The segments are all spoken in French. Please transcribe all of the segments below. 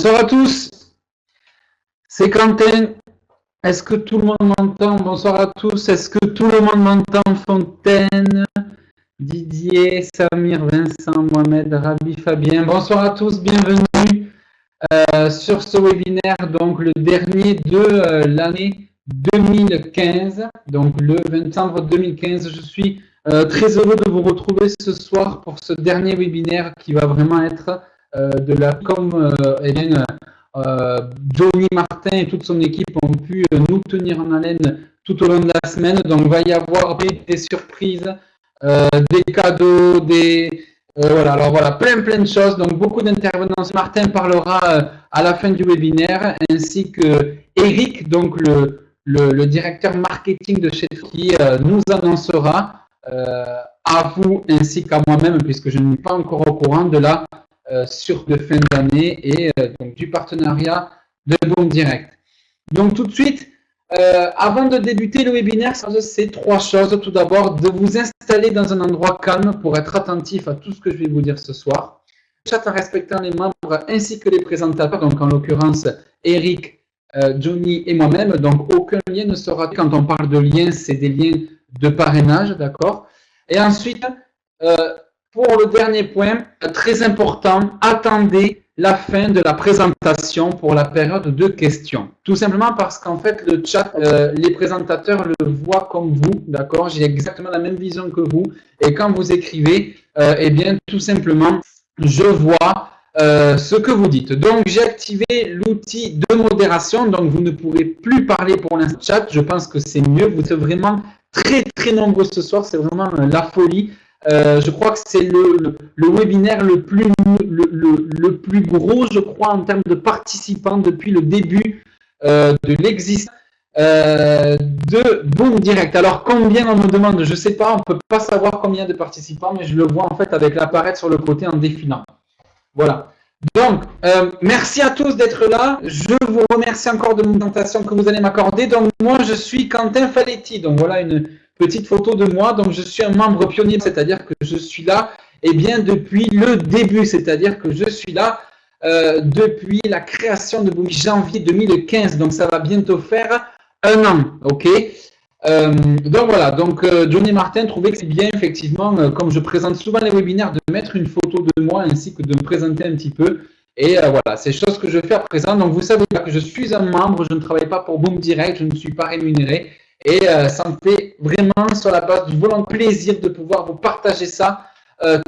Bonsoir à tous, c'est Quentin. Est-ce que tout le monde m'entend? Bonsoir à tous, est-ce que tout le monde m'entend? Fontaine, Didier, Samir, Vincent, Mohamed, Rabi, Fabien. Bonsoir à tous, bienvenue sur ce webinaire, donc le dernier de l'année 2015, donc le 20 décembre 2015. Je suis très heureux de vous retrouver ce soir pour ce dernier webinaire qui va vraiment être de la com. Johnny Martin et toute son équipe ont pu nous tenir en haleine tout au long de la semaine. Donc, il va y avoir des surprises, des cadeaux, voilà, alors voilà, plein de choses. Donc, beaucoup d'intervenants. Martin parlera à la fin du webinaire, ainsi que Eric, donc le directeur marketing de chez qui nous annoncera à vous ainsi qu'à moi-même, puisque je ne suis pas encore au courant de la sur de fin d'année et donc du partenariat de Boom Direct. Donc tout de suite, avant de débuter le webinaire, c'est trois choses. Tout d'abord, de vous installer dans un endroit calme pour être attentif à tout ce que je vais vous dire ce soir. Chat en respectant les membres ainsi que les présentateurs, donc en l'occurrence Eric, Johnny et moi-même. Donc aucun lien ne sera, quand on parle de liens, c'est des liens de parrainage, d'accord? Et ensuite, pour le dernier point, très important, attendez la fin de la présentation pour la période de questions. Tout simplement parce qu'en fait, le chat, les présentateurs le voient comme vous, d'accord? J'ai exactement la même vision que vous. Et quand vous écrivez, eh bien, tout simplement, je vois ce que vous dites. Donc, j'ai activé l'outil de modération. Donc, vous ne pourrez plus parler pour l'instant chat. Je pense que c'est mieux. Vous êtes vraiment très nombreux ce soir. C'est vraiment la folie. Je crois que c'est le webinaire le plus gros, je crois, en termes de participants depuis le début de l'existence de Boom Direct. Alors, combien on me demande? Je ne sais pas, on ne peut pas savoir combien de participants, mais je le vois en fait avec l'apparaître sur le côté en défilant. Voilà. Donc, merci à tous d'être là. Je vous remercie encore de l'invitation que vous allez m'accorder. Donc, moi, je suis Quentin Faletti. Donc, voilà une petite photo de moi. Donc, je suis un membre pionnier, c'est-à-dire que je suis là bien depuis le début. C'est-à-dire que je suis là depuis la création de Boom janvier 2015. Donc, ça va bientôt faire un an. OK? Donc voilà, donc Johnny Martin trouvait que c'est bien effectivement, comme je présente souvent les webinaires, de mettre une photo de moi ainsi que de me présenter un petit peu. Et voilà, c'est chose que je fais à présent. Donc vous savez que je suis un membre, je ne travaille pas pour Boom Direct, je ne suis pas rémunéré. Et ça me fait vraiment sur la base du volant plaisir de pouvoir vous partager ça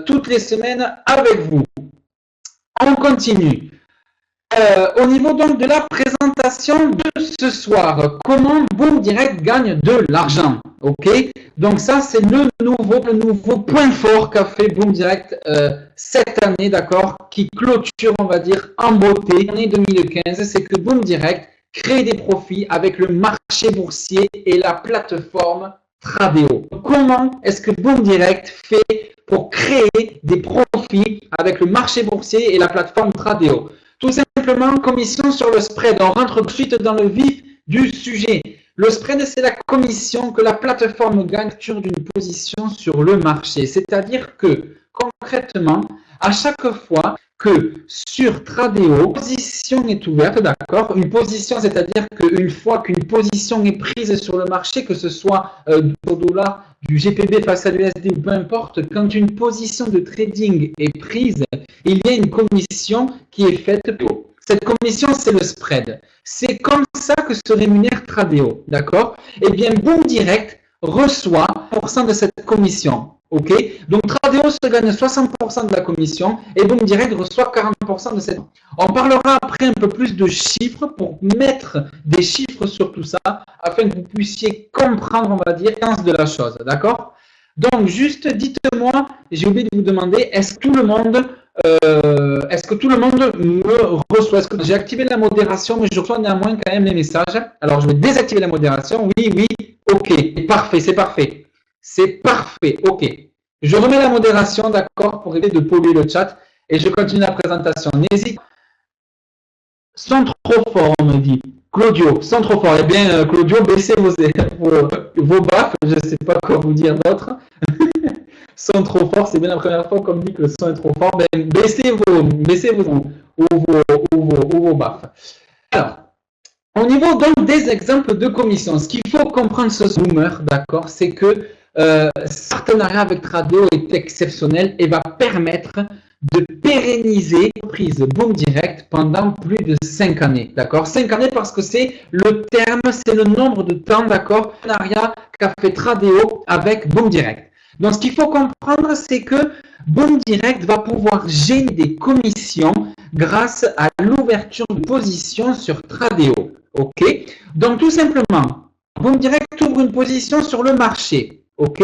toutes les semaines avec vous. On continue. Au niveau donc de la présentation de ce soir, comment Boom Direct gagne de l'argent, ok? Donc ça c'est le nouveau point fort qu'a fait Boom Direct cette année, d'accord, qui clôture, on va dire, en beauté. L'année 2015, c'est que Boom Direct crée des profits avec le marché boursier et la plateforme Tradeo. Comment est-ce que Boom Direct fait pour créer des profits avec le marché boursier et la plateforme Tradeo? Tout simplement, commission sur le spread. On rentre tout de suite dans le vif du sujet. Le spread, c'est la commission que la plateforme gagne sur d'une position sur le marché. C'est-à-dire que, concrètement, à chaque fois que sur Tradeo, position est ouverte, d'accord? Une position, c'est-à-dire qu'une fois qu'une position est prise sur le marché, que ce soit au dollar, du GPB face à l'USD ou peu importe, quand une position de trading est prise, il y a une commission qui est faite pour. Cette commission, c'est le spread. C'est comme ça que se rémunère Tradeo, d'accord? Eh bien, Boom Direct reçoit 1% de cette commission. Ok, donc Tradeo se gagne 60% de la commission et Boom Direct reçoit 40% de cette. On parlera après un peu plus de chiffres pour mettre des chiffres sur tout ça afin que vous puissiez comprendre, on va dire, l'essence de la chose, d'accord? Donc, juste dites-moi, j'ai oublié de vous demander, est-ce que tout le monde me reçoit? Est-ce que j'ai activé la modération, mais je reçois néanmoins quand même les messages? Alors, je vais désactiver la modération. Oui, ok, parfait, c'est parfait. C'est parfait, ok. Je remets la modération, d'accord, pour éviter de polluer le chat et je continue la présentation. N'hésitez pas. Sont trop forts, on me dit. Claudio, sont trop forts. Eh bien, Claudio, baissez vos baffes, je ne sais pas quoi vous dire d'autre. Sont trop forts, c'est bien la première fois qu'on me dit que le son est trop fort. Ben, baissez vos ou vos BAF. Alors, au niveau donc des exemples de commissions, ce qu'il faut comprendre ce Boomer, d'accord, c'est que ce partenariat avec Tradeo est exceptionnel et va permettre de pérenniser l'entreprise Boom Direct pendant plus de 5 années, d'accord. 5 années parce que c'est le terme, c'est le nombre de temps, d'accord, partenariat qu'a fait Tradeo avec Boom Direct. Donc, ce qu'il faut comprendre, c'est que Boom Direct va pouvoir générer des commissions grâce à l'ouverture de position sur Tradeo. OK? Donc, tout simplement, Boom Direct ouvre une position sur le marché. OK?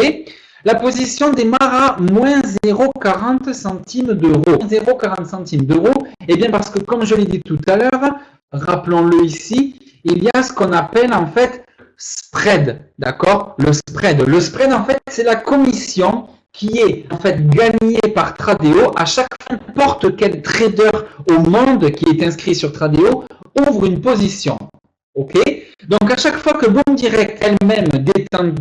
La position démarre à moins 0,40 centimes d'euros. 0,40 centimes d'euros, eh bien, parce que, comme je l'ai dit tout à l'heure, rappelons-le ici, il y a ce qu'on appelle en fait spread. D'accord? Le spread. Le spread, en fait, c'est la commission qui est en fait gagnée par Tradeo à chaque fois n'importe quel trader au monde qui est inscrit sur Tradeo ouvre une position. OK? Donc, à chaque fois que Boom Direct elle-même,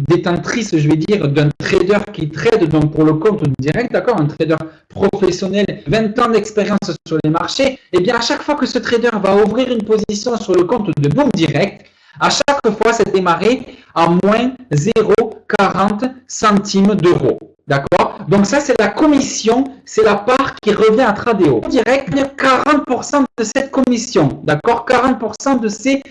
détentrice, je vais dire, d'un trader qui trade donc pour le compte direct, d'accord, un trader professionnel, 20 ans d'expérience sur les marchés, eh bien, à chaque fois que ce trader va ouvrir une position sur le compte de Boom Direct, à chaque fois, c'est démarré à moins 0,40 centimes d'euros. D'accord? Donc ça, c'est la commission, c'est la part qui revient à Tradeo. Boom Direct gagne 40% de cette commission. D'accord? 40% de ces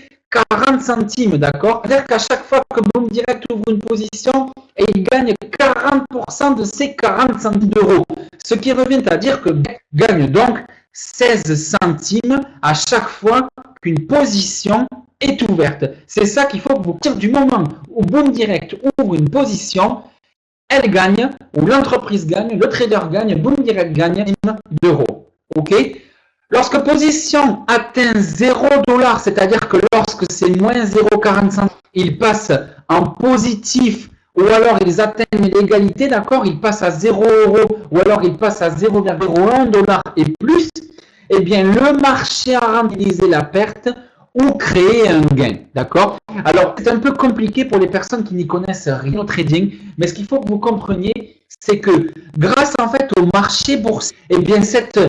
40 centimes, d'accord? C'est-à-dire qu'à chaque fois que Boom Direct ouvre une position, et il gagne 40% de ces 40 centimes d'euros. Ce qui revient à dire que gagne donc 16 centimes à chaque fois qu'une position est ouverte. C'est ça qu'il faut que vous tirez du moment où Boom Direct ouvre une position, elle gagne, ou l'entreprise gagne, le trader gagne, Boom Direct gagne d'euros. OK? Lorsque position atteint 0 $, c'est-à-dire que lorsque c'est moins 0,40 centimes, ils passent en positif ou alors ils atteignent l'égalité, d'accord, ils passent à 0 € ou alors ils passent à 0,01 $ et plus, eh bien le marché a rentabilisé la perte ou créé un gain, d'accord. Alors c'est un peu compliqué pour les personnes qui n'y connaissent rien au trading, mais ce qu'il faut que vous compreniez, c'est que grâce en fait au marché boursier, eh bien cette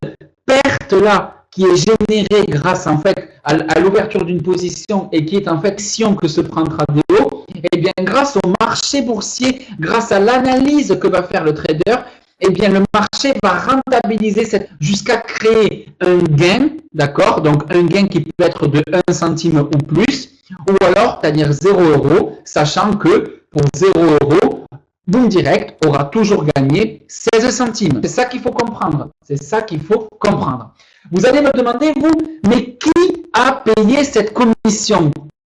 perte-là qui est générée grâce en fait à l'ouverture d'une position et qui est en fait l'action que se prend Tradeo, eh bien grâce au marché boursier, grâce à l'analyse que va faire le trader, eh bien le marché va rentabiliser jusqu'à créer un gain, d'accord? Donc un gain qui peut être de 1 centime ou plus, ou alors, c'est-à-dire 0 €, sachant que pour 0 €, Boom Direct aura toujours gagné 16 centimes. C'est ça qu'il faut comprendre. C'est ça qu'il faut comprendre. Vous allez me demander, vous, mais qui a payé cette commission?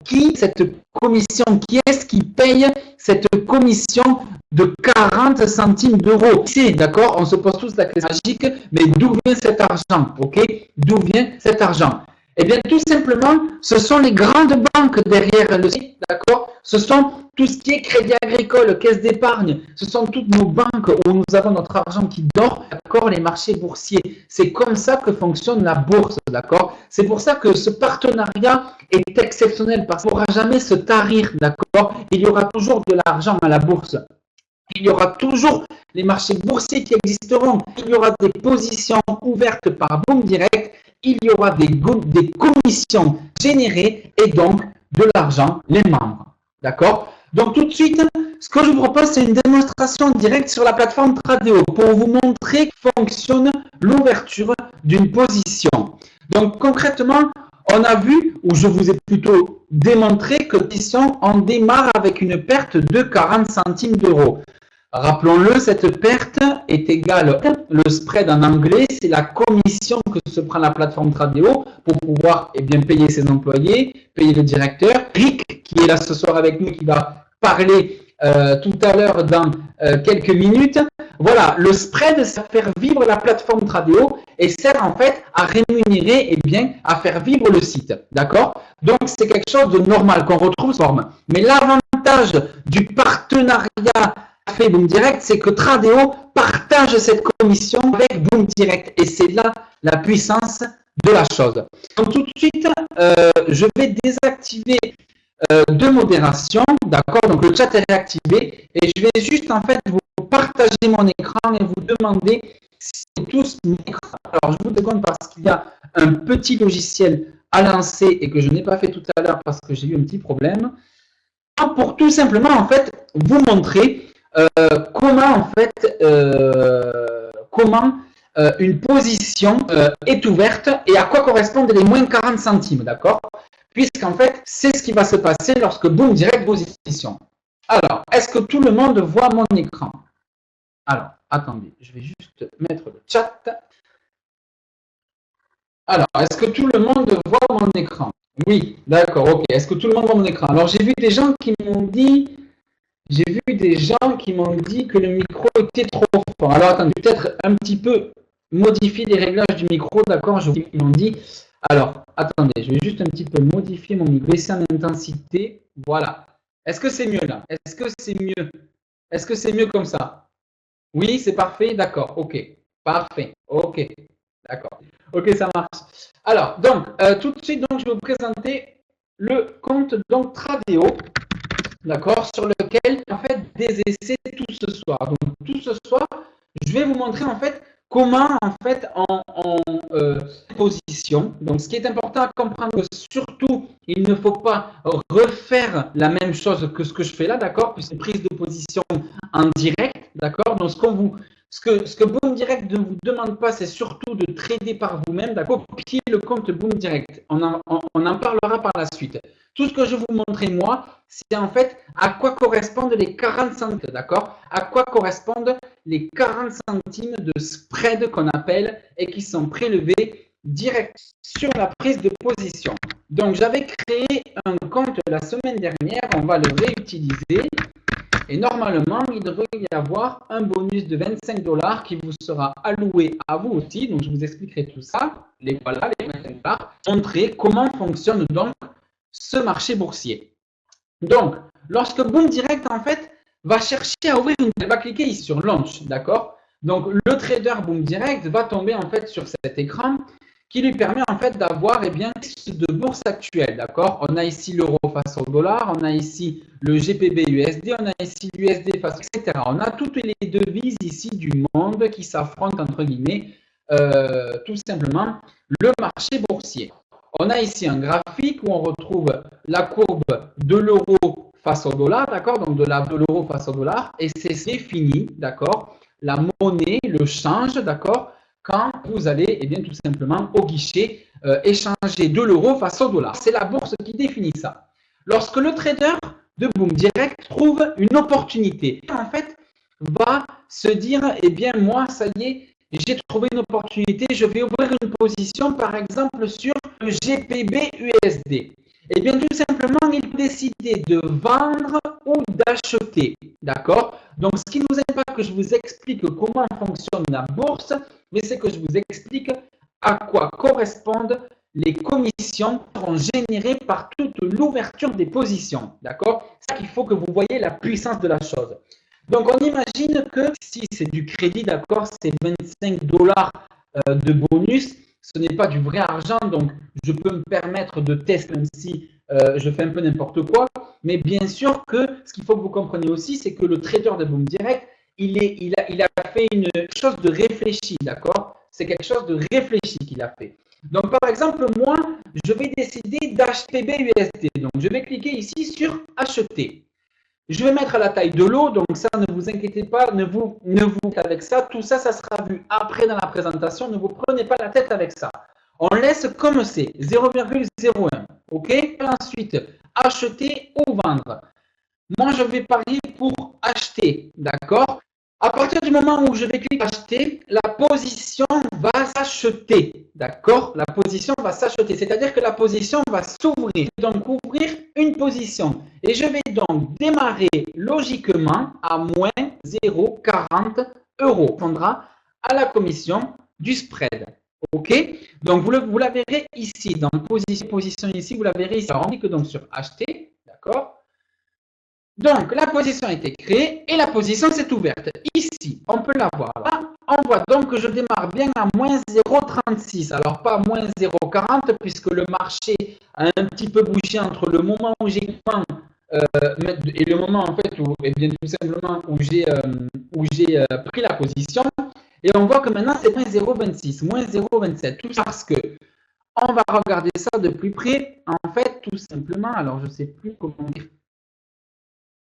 Qui est-ce qui paye cette commission de 40 centimes d'euros? C'est, d'accord, on se pose tous la question magique, mais d'où vient cet argent? OK? D'où vient cet argent? Eh bien, tout simplement, ce sont les grandes banques derrière le site, d'accord? Ce sont tout ce qui est crédit agricole, caisse d'épargne, ce sont toutes nos banques où nous avons notre argent qui dort, d'accord? Les marchés boursiers. C'est comme ça que fonctionne la bourse, d'accord? C'est pour ça que ce partenariat est exceptionnel parce qu'il ne pourra jamais se tarir, d'accord? Il y aura toujours de l'argent à la bourse. Il y aura toujours les marchés boursiers qui existeront. Il y aura des positions ouvertes par Boom Direct. Il y aura des commissions générées et donc de l'argent, les membres. D'accord? Donc tout de suite, ce que je vous propose, c'est une démonstration directe sur la plateforme Tradeo pour vous montrer que fonctionne l'ouverture d'une position. Donc concrètement, on a vu, ou je vous ai plutôt démontré que position, on démarre avec une perte de 40 centimes d'euros. Rappelons-le, cette perte est égale, le spread en anglais, c'est la commission que se prend la plateforme Tradeo pour pouvoir payer ses employés, payer le directeur. Rick, qui est là ce soir avec nous, qui va parler tout à l'heure dans quelques minutes. Voilà, le spread, ça fait faire vivre la plateforme Tradeo et sert en fait à rémunérer, à faire vivre le site. D'accord? Donc, c'est quelque chose de normal qu'on retrouve sur forme. Mais l'avantage du partenariat fait Boom Direct, c'est que Tradeo partage cette commission avec Boom Direct. Et c'est là la puissance de la chose. Donc, tout de suite, je vais désactiver de modération, d'accord? Donc le chat est réactivé et je vais juste en fait vous partager mon écran et vous demander si tous mon écran. Alors je vous demande parce qu'il y a un petit logiciel à lancer et que je n'ai pas fait tout à l'heure parce que j'ai eu un petit problème, pour tout simplement en fait vous montrer comment en fait une position est ouverte et à quoi correspondent les moins 40 centimes, d'accord? Puisqu'en fait, c'est ce qui va se passer lorsque Boom Direct position. Alors, est-ce que tout le monde voit mon écran? Alors, attendez, je vais juste mettre le chat. Alors, est-ce que tout le monde voit mon écran? Oui, d'accord, ok. Est-ce que tout le monde voit mon écran? Alors, j'ai vu des gens qui m'ont dit que le micro était trop fort. Alors, attendez, peut-être un petit peu modifier les réglages du micro, d'accord? Ils m'ont dit. Alors, attendez, je vais juste un petit peu modifier mon micro, baisser en intensité. Voilà. Est-ce que c'est mieux là? Est-ce que c'est mieux? Est-ce que c'est mieux comme ça? Oui, c'est parfait, d'accord, ok. Parfait, ok, d'accord. Ok, ça marche. Alors, donc, tout de suite, donc, je vais vous présenter le compte donc Tradeo, d'accord, sur lequel, en fait, des essais tout ce soir. Donc, tout ce soir, je vais vous montrer, en fait, comment, en fait, en position. Donc, ce qui est important à comprendre, surtout, il ne faut pas refaire la même chose que ce que je fais là, d'accord, puisque c'est une prise de position en direct, d'accord. Donc, ce que Boom Direct ne vous demande pas, c'est surtout de trader par vous-même, d'accord. Copier le compte Boom Direct. On en parlera par la suite. Tout ce que je vais vous montrer, moi, c'est en fait à quoi correspondent les 40 centimes, d'accord? À quoi correspondent les 40 centimes de spread qu'on appelle et qui sont prélevés direct sur la prise de position. Donc, j'avais créé un compte la semaine dernière, on va le réutiliser. Et normalement, il devrait y avoir un bonus de 25 $ qui vous sera alloué à vous aussi. Donc, je vous expliquerai tout ça. Les voilà, les 25 $. Montrer comment fonctionne donc ce marché boursier. Donc, lorsque Boom Direct, en fait, va chercher à ouvrir elle va cliquer ici sur Launch, d'accord? Donc, le trader Boom Direct va tomber, en fait, sur cet écran qui lui permet, en fait, d'avoir, eh bien, de bourse actuelle, d'accord? On a ici l'euro face au dollar, on a ici le GPB USD, on a ici l'USD face, etc. On a toutes les devises ici du monde qui s'affrontent, entre guillemets, tout simplement, le marché boursier. On a ici un graphique où on retrouve la courbe de l'euro face au dollar, d'accord? Donc de l'euro face au dollar, et c'est fini, d'accord? La monnaie, le change, d'accord? Quand vous allez, eh bien, tout simplement au guichet échanger de l'euro face au dollar. C'est la bourse qui définit ça. Lorsque le trader de Boom Direct trouve une opportunité, en fait, va se dire, eh bien, moi, ça y est, j'ai trouvé une opportunité, je vais ouvrir une position, par exemple, sur le GPB USD. Eh bien, tout simplement, il peut décider de vendre ou d'acheter. D'accord? Donc, ce qui ne vous aide pas que je vous explique comment fonctionne la bourse, mais c'est que je vous explique à quoi correspondent les commissions qui seront générées par toute l'ouverture des positions. D'accord? C'est ça qu'il faut que vous voyez la puissance de la chose. Donc, on imagine que si c'est du crédit, d'accord, c'est 25 $ de bonus. Ce n'est pas du vrai argent, donc je peux me permettre de tester, même si je fais un peu n'importe quoi. Mais bien sûr que ce qu'il faut que vous compreniez aussi, c'est que le trader de Boom Direct, il a fait une chose de réfléchi, d'accord? C'est quelque chose de réfléchi qu'il a fait. Donc, par exemple, moi, je vais décider d'acheter BUSD. Donc, je vais cliquer ici sur acheter. Je vais mettre la taille de l'eau, donc ça, ne vous inquiétez pas, ne vous avec ça. Tout ça, ça sera vu après dans la présentation. Ne vous prenez pas la tête avec ça. On laisse comme c'est, 0,01. OK? Ensuite, acheter ou vendre. Moi, je vais parier pour acheter. D'accord? À partir du moment où je vais cliquer acheter, la position va s'acheter. D'accord? La position va s'acheter. C'est-à-dire que la position va s'ouvrir. Donc, ouvrir une position. Et je vais donc démarrer logiquement à moins 0,40 €. On prendra à la commission du spread. OK? Donc, vous la verrez ici. Dans position ici, vous la verrez ici. Alors, on clique donc sur acheter. D'accord? Donc, la position a été créée et la position s'est ouverte. Ici, on peut la voir. Là, on voit donc que je démarre bien à moins 0,36. Alors, pas moins 0,40 puisque le marché a un petit peu bougé entre le moment où j'ai et le moment en fait où, eh bien, tout simplement où j'ai pris la position. Et on voit que maintenant, c'est moins 0,26, moins 0,27. Tout parce que On va regarder ça de plus près. En fait, tout simplement, alors je ne sais plus comment dire.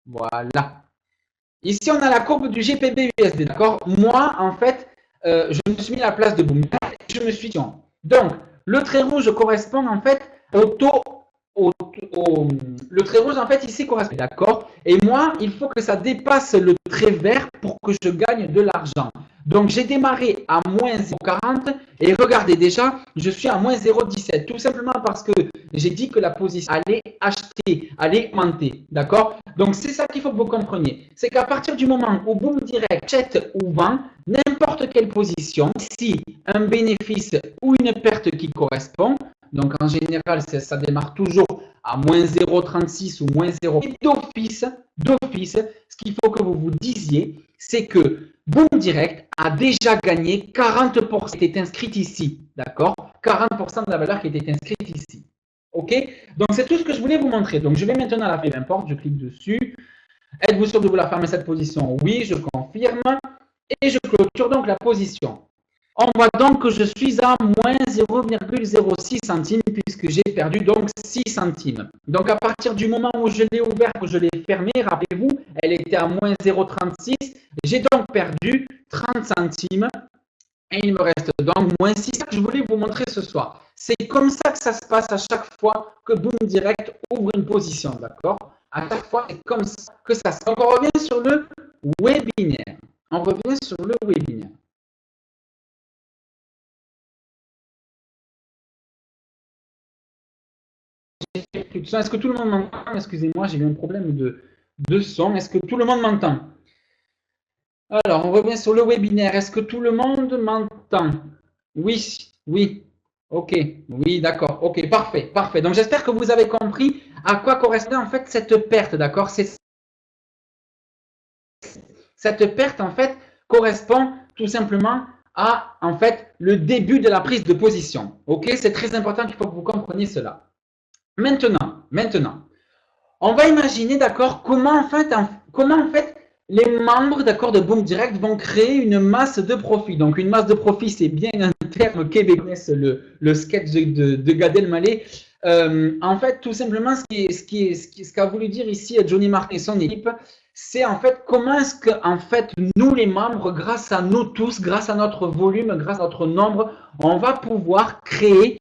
Voilà. Ici, on a la courbe du GPB-USD, d'accord? Moi, en fait, je me suis mis à la place de Boom. Je me suis dit, donc, le trait rouge correspond en fait au taux, le trait rouge en fait ici correspond, d'accord? Et moi, il faut que ça dépasse le trait vert pour que je gagne de l'argent. Donc, j'ai démarré à moins 0,40 et regardez déjà, je suis à moins 0,17. Tout simplement parce que j'ai dit que la position allait acheter, allait augmenter, d'accord? Donc, c'est ça qu'il faut que vous compreniez. C'est qu'à partir du moment où Boom Direct achète ou vend, n'importe quelle position, si un bénéfice ou une perte qui correspond, donc en général, ça démarre toujours à moins 0,36 ou moins 0. Et d'office, ce qu'il faut que vous vous disiez, c'est que Boom Direct a déjà gagné 40% qui était inscrite ici, d'accord? 40% de la valeur qui était inscrite ici. OK? Donc, c'est tout ce que je voulais vous montrer. Donc, je vais maintenant la faire, n'importe, je clique dessus. Êtes-vous sûr de vouloir fermer cette position? Oui, je confirme. Et je clôture donc la position. On voit donc que je suis à moins 0,06 centimes puisque j'ai perdu donc 6 centimes. Donc, à partir du moment où je l'ai ouvert, que je l'ai fermé, rappelez-vous, elle était à moins 0,36. J'ai donc perdu 30 centimes. Et il me reste donc moins 6. C'est ce que je voulais vous montrer ce soir. C'est comme ça que ça se passe à chaque fois que Boom Direct ouvre une position, d'accord? À chaque fois, c'est comme ça que ça se passe. Donc, on revient sur le webinaire. On revient sur le webinaire. Est-ce que tout le monde m'entend? Excusez-moi, j'ai eu un problème de son. Est-ce que tout le monde m'entend? Alors, on revient sur le webinaire. Est-ce que tout le monde m'entend? Oui, oui. OK, oui, d'accord. OK, parfait, parfait. Donc, j'espère que vous avez compris à quoi correspond en fait cette perte, d'accord? Cette perte, en fait, correspond tout simplement à, en fait, le début de la prise de position. OK, c'est très important qu'il faut que vous compreniez cela. Maintenant, on va imaginer, d'accord, comment en fait les membres, d'accord, de Boom Direct vont créer une masse de profit. Donc, une masse de profit, c'est bien un terme québécois, le sketch de Gad Elmaleh. En fait, tout simplement, ce qu'a voulu dire ici Johnny Martin et son équipe, c'est en fait comment est-ce que, en fait, nous les membres, grâce à nous tous, grâce à notre volume, grâce à notre nombre, on va pouvoir créer,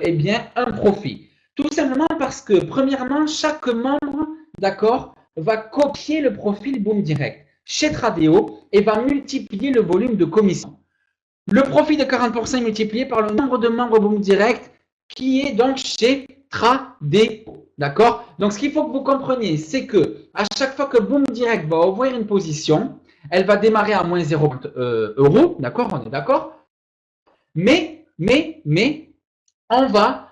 eh bien, un profit. Tout simplement parce que, premièrement, chaque membre, d'accord, va copier le profil Boom Direct chez Tradeo et va multiplier le volume de commission. Le profit de 40% est multiplié par le nombre de membres Boom Direct qui est donc chez Tradeo. D'accord? Donc, ce qu'il faut que vous compreniez, c'est que à chaque fois que Boom Direct va ouvrir une position, elle va démarrer à moins 0,20 euros. D'accord? On est d'accord? Mais, on va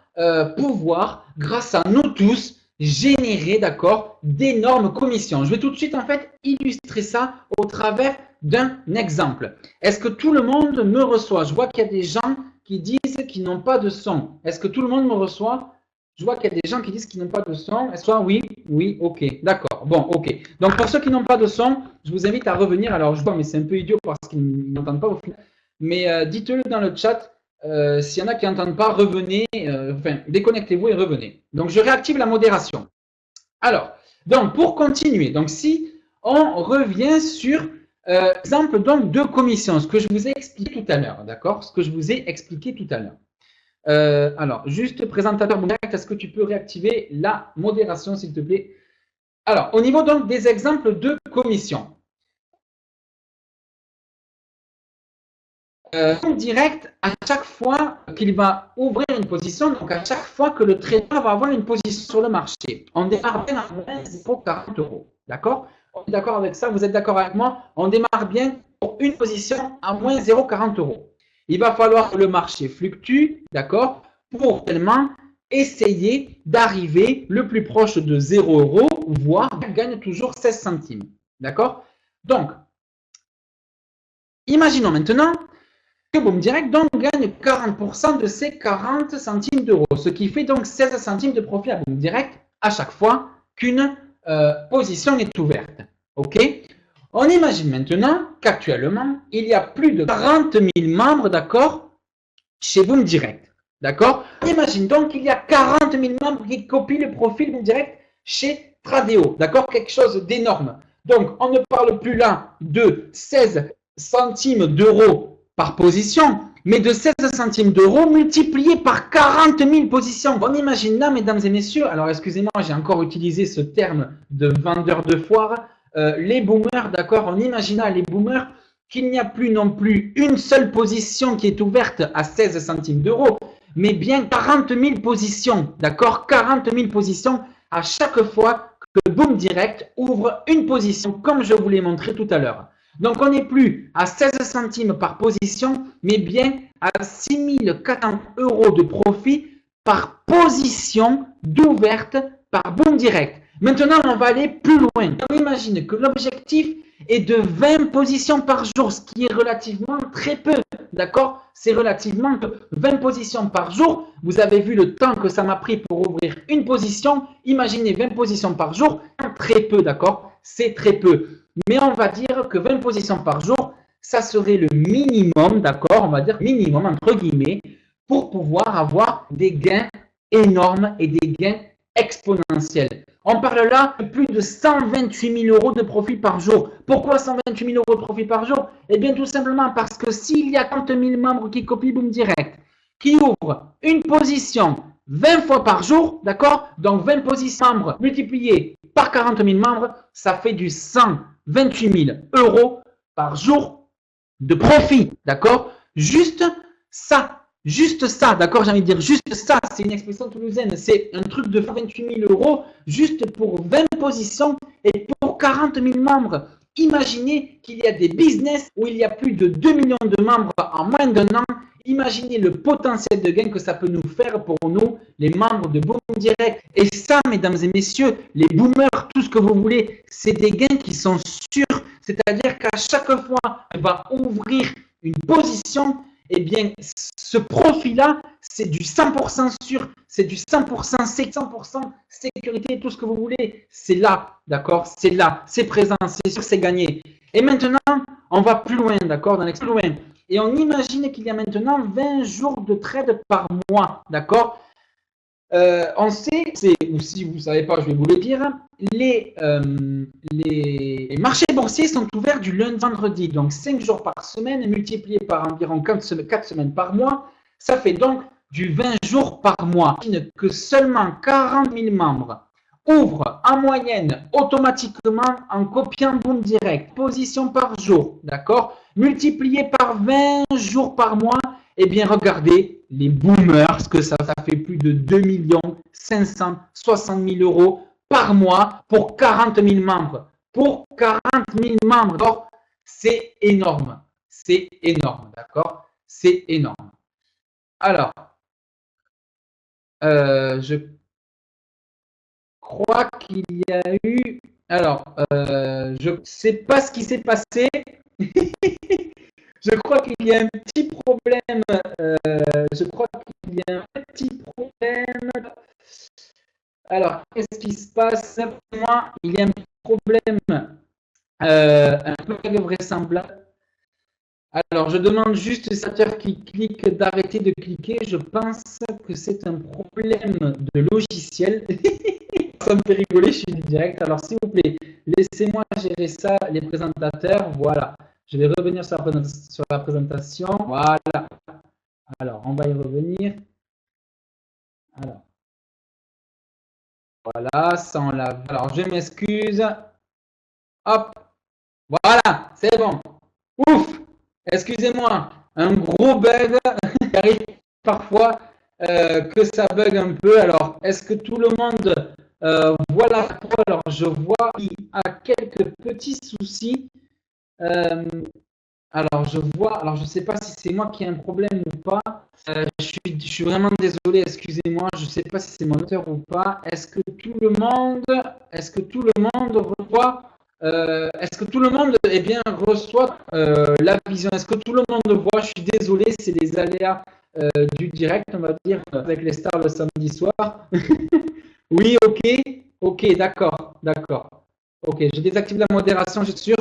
pouvoir, grâce à nous tous, générer, d'accord, d'énormes commissions. Je vais tout de suite, en fait, illustrer ça au travers d'un exemple. Est-ce que tout le monde me reçoit? Je vois qu'il y a des gens qui disent qu'ils n'ont pas de son. Est-ce que tout le monde me reçoit? Je vois qu'il y a des gens qui disent qu'ils n'ont pas de son. Est-ce que oui? Oui, ok, d'accord. Bon, ok. Donc, pour ceux qui n'ont pas de son, je vous invite à revenir. Alors, je vois, mais c'est un peu idiot parce qu'ils n'entendent pas au final. Mais dites-le dans le chat. S'il y en a qui n'entendent pas, revenez, enfin, déconnectez-vous et revenez. Donc, je réactive la modération. Alors, donc, pour continuer, donc si on revient sur exemple donc de commission, ce que je vous ai expliqué tout à l'heure, d'accord? Ce que je vous ai expliqué tout à l'heure. Alors, juste présentateur direct, est-ce que tu peux réactiver la modération, s'il te plaît? Alors, au niveau donc des exemples de commission. Direct, à chaque fois qu'il va ouvrir une position, donc à chaque fois que le trader va avoir une position sur le marché, on démarre bien à moins 0,40 euros. D'accord? On est d'accord avec ça? Vous êtes d'accord avec moi? On démarre bien pour une position à moins 0,40 euros. Il va falloir que le marché fluctue, d'accord, pour tellement essayer d'arriver le plus proche de 0 euros, voire gagne toujours 16 centimes. D'accord? Donc, imaginons maintenant que Boom Direct donc gagne 40% de ces 40 centimes d'euros, ce qui fait donc 16 centimes de profit à Boom Direct à chaque fois qu'une position est ouverte. OK? On imagine maintenant qu'actuellement, il y a plus de 40 000 membres, d'accord, chez Boom Direct. D'accord? Imagine donc qu'il y a 40 000 membres qui copient le profil Boom Direct chez Tradeo. D'accord? Quelque chose d'énorme. Donc, on ne parle plus là de 16 centimes d'euros par position, mais de 16 centimes d'euros multipliés par 40 000 positions. On imagine là, mesdames et messieurs, alors excusez-moi, j'ai encore utilisé ce terme de vendeur de foire, les boomers, d'accord? On imagine là les boomers qu'il n'y a plus non plus une seule position qui est ouverte à 16 centimes d'euros, mais bien 40 000 positions, d'accord? 40 000 positions à chaque fois que Boom Direct ouvre une position, comme je vous l'ai montré tout à l'heure. Donc, on n'est plus à 16 centimes par position, mais bien à 6 400 euros de profit par position d'ouverte par Boom Direct. Maintenant, on va aller plus loin. On imagine que l'objectif est de 20 positions par jour, ce qui est relativement très peu. D'accord? C'est relativement 20 positions par jour. Vous avez vu le temps que ça m'a pris pour ouvrir une position. Imaginez 20 positions par jour, très peu, d'accord? C'est très peu. Mais on va dire que 20 positions par jour, ça serait le minimum, d'accord? On va dire minimum, entre guillemets, pour pouvoir avoir des gains énormes et des gains exponentiels. On parle là de plus de 128 000 euros de profit par jour. Pourquoi 128 000 euros de profit par jour? Eh bien, tout simplement parce que s'il y a 40 000 membres qui copient Boom Direct, qui ouvrent une position 20 fois par jour, d'accord? Donc, 20 positions membres multipliées par 40 000 membres, ça fait du 128 000 euros par jour de profit, d'accord? Juste ça, d'accord? J'ai envie de dire juste ça, c'est une expression toulousaine, c'est un truc de 28 000 euros juste pour 20 positions et pour 40 000 membres. Imaginez qu'il y a des business où il y a plus de 2 millions de membres en moins d'un an. Imaginez le potentiel de gain que ça peut nous faire pour nous, les membres de Boom Direct. Et ça, mesdames et messieurs, les boomers, tout ce que vous voulez, c'est des gains qui sont sûrs. C'est-à-dire qu'à chaque fois qu'on va ouvrir une position, eh bien, ce profil-là, c'est du 100% sûr, c'est du 100%, c'est 100% sécurité, tout ce que vous voulez. C'est là, d'accord? C'est là, c'est présent, c'est sûr, c'est gagné. Et maintenant, on va plus loin, d'accord? Dans l'extrême loin. Et on imagine qu'il y a maintenant 20 jours de trade par mois, d'accord? On sait, ou si vous ne savez pas, je vais vous le dire, les marchés boursiers sont ouverts du lundi au vendredi, donc 5 jours par semaine, multiplié par environ 4 semaines par mois, ça fait donc du 20 jours par mois. Que seulement 40 000 membres ouvrent en moyenne automatiquement en copiant Boom Direct, position par jour, d'accord? Multiplié par 20 jours par mois, eh bien regardez, les boomers, ce que ça fait plus de 2 560 000 euros par mois pour 40 000 membres. Pour 40 000 membres, c'est énorme. C'est énorme, d'accord? C'est énorme. Alors, je crois qu'il y a eu... Alors, je ne sais pas ce qui s'est passé. Je crois qu'il y a un petit problème. Je crois qu'il y a un petit problème. Alors, qu'est-ce qui se passe? Moi, il y a un petit problème un peu vraisemblable. Alors, je demande juste aux utilisateurs qui cliquent d'arrêter de cliquer. Je pense que c'est un problème de logiciel. Ça me fait rigoler, je suis direct. Alors, s'il vous plaît, laissez-moi gérer ça, les présentateurs. Voilà. Je vais revenir sur la présentation. Voilà. Alors, on va y revenir. Alors. Voilà, ça on l'a. Alors, je m'excuse. Hop. Voilà, c'est bon. Ouf. Excusez-moi. Un gros bug. Il arrive parfois que ça bug un peu. Alors, est-ce que tout le monde voit la photo? Alors, je vois qu'il y a quelques petits soucis. Alors, je vois, alors je ne sais pas si c'est moi qui ai un problème ou pas. Je suis vraiment désolé, excusez-moi, je ne sais pas si c'est mon auteur ou pas. Est-ce que tout le monde revoit, est-ce que tout le monde eh bien, reçoit la vision? Est-ce que tout le monde le voit? Je suis désolé, c'est les aléas du direct, on va dire, avec les stars le samedi soir. Oui, ok, d'accord. Ok, je désactive la modération, je suis sûr.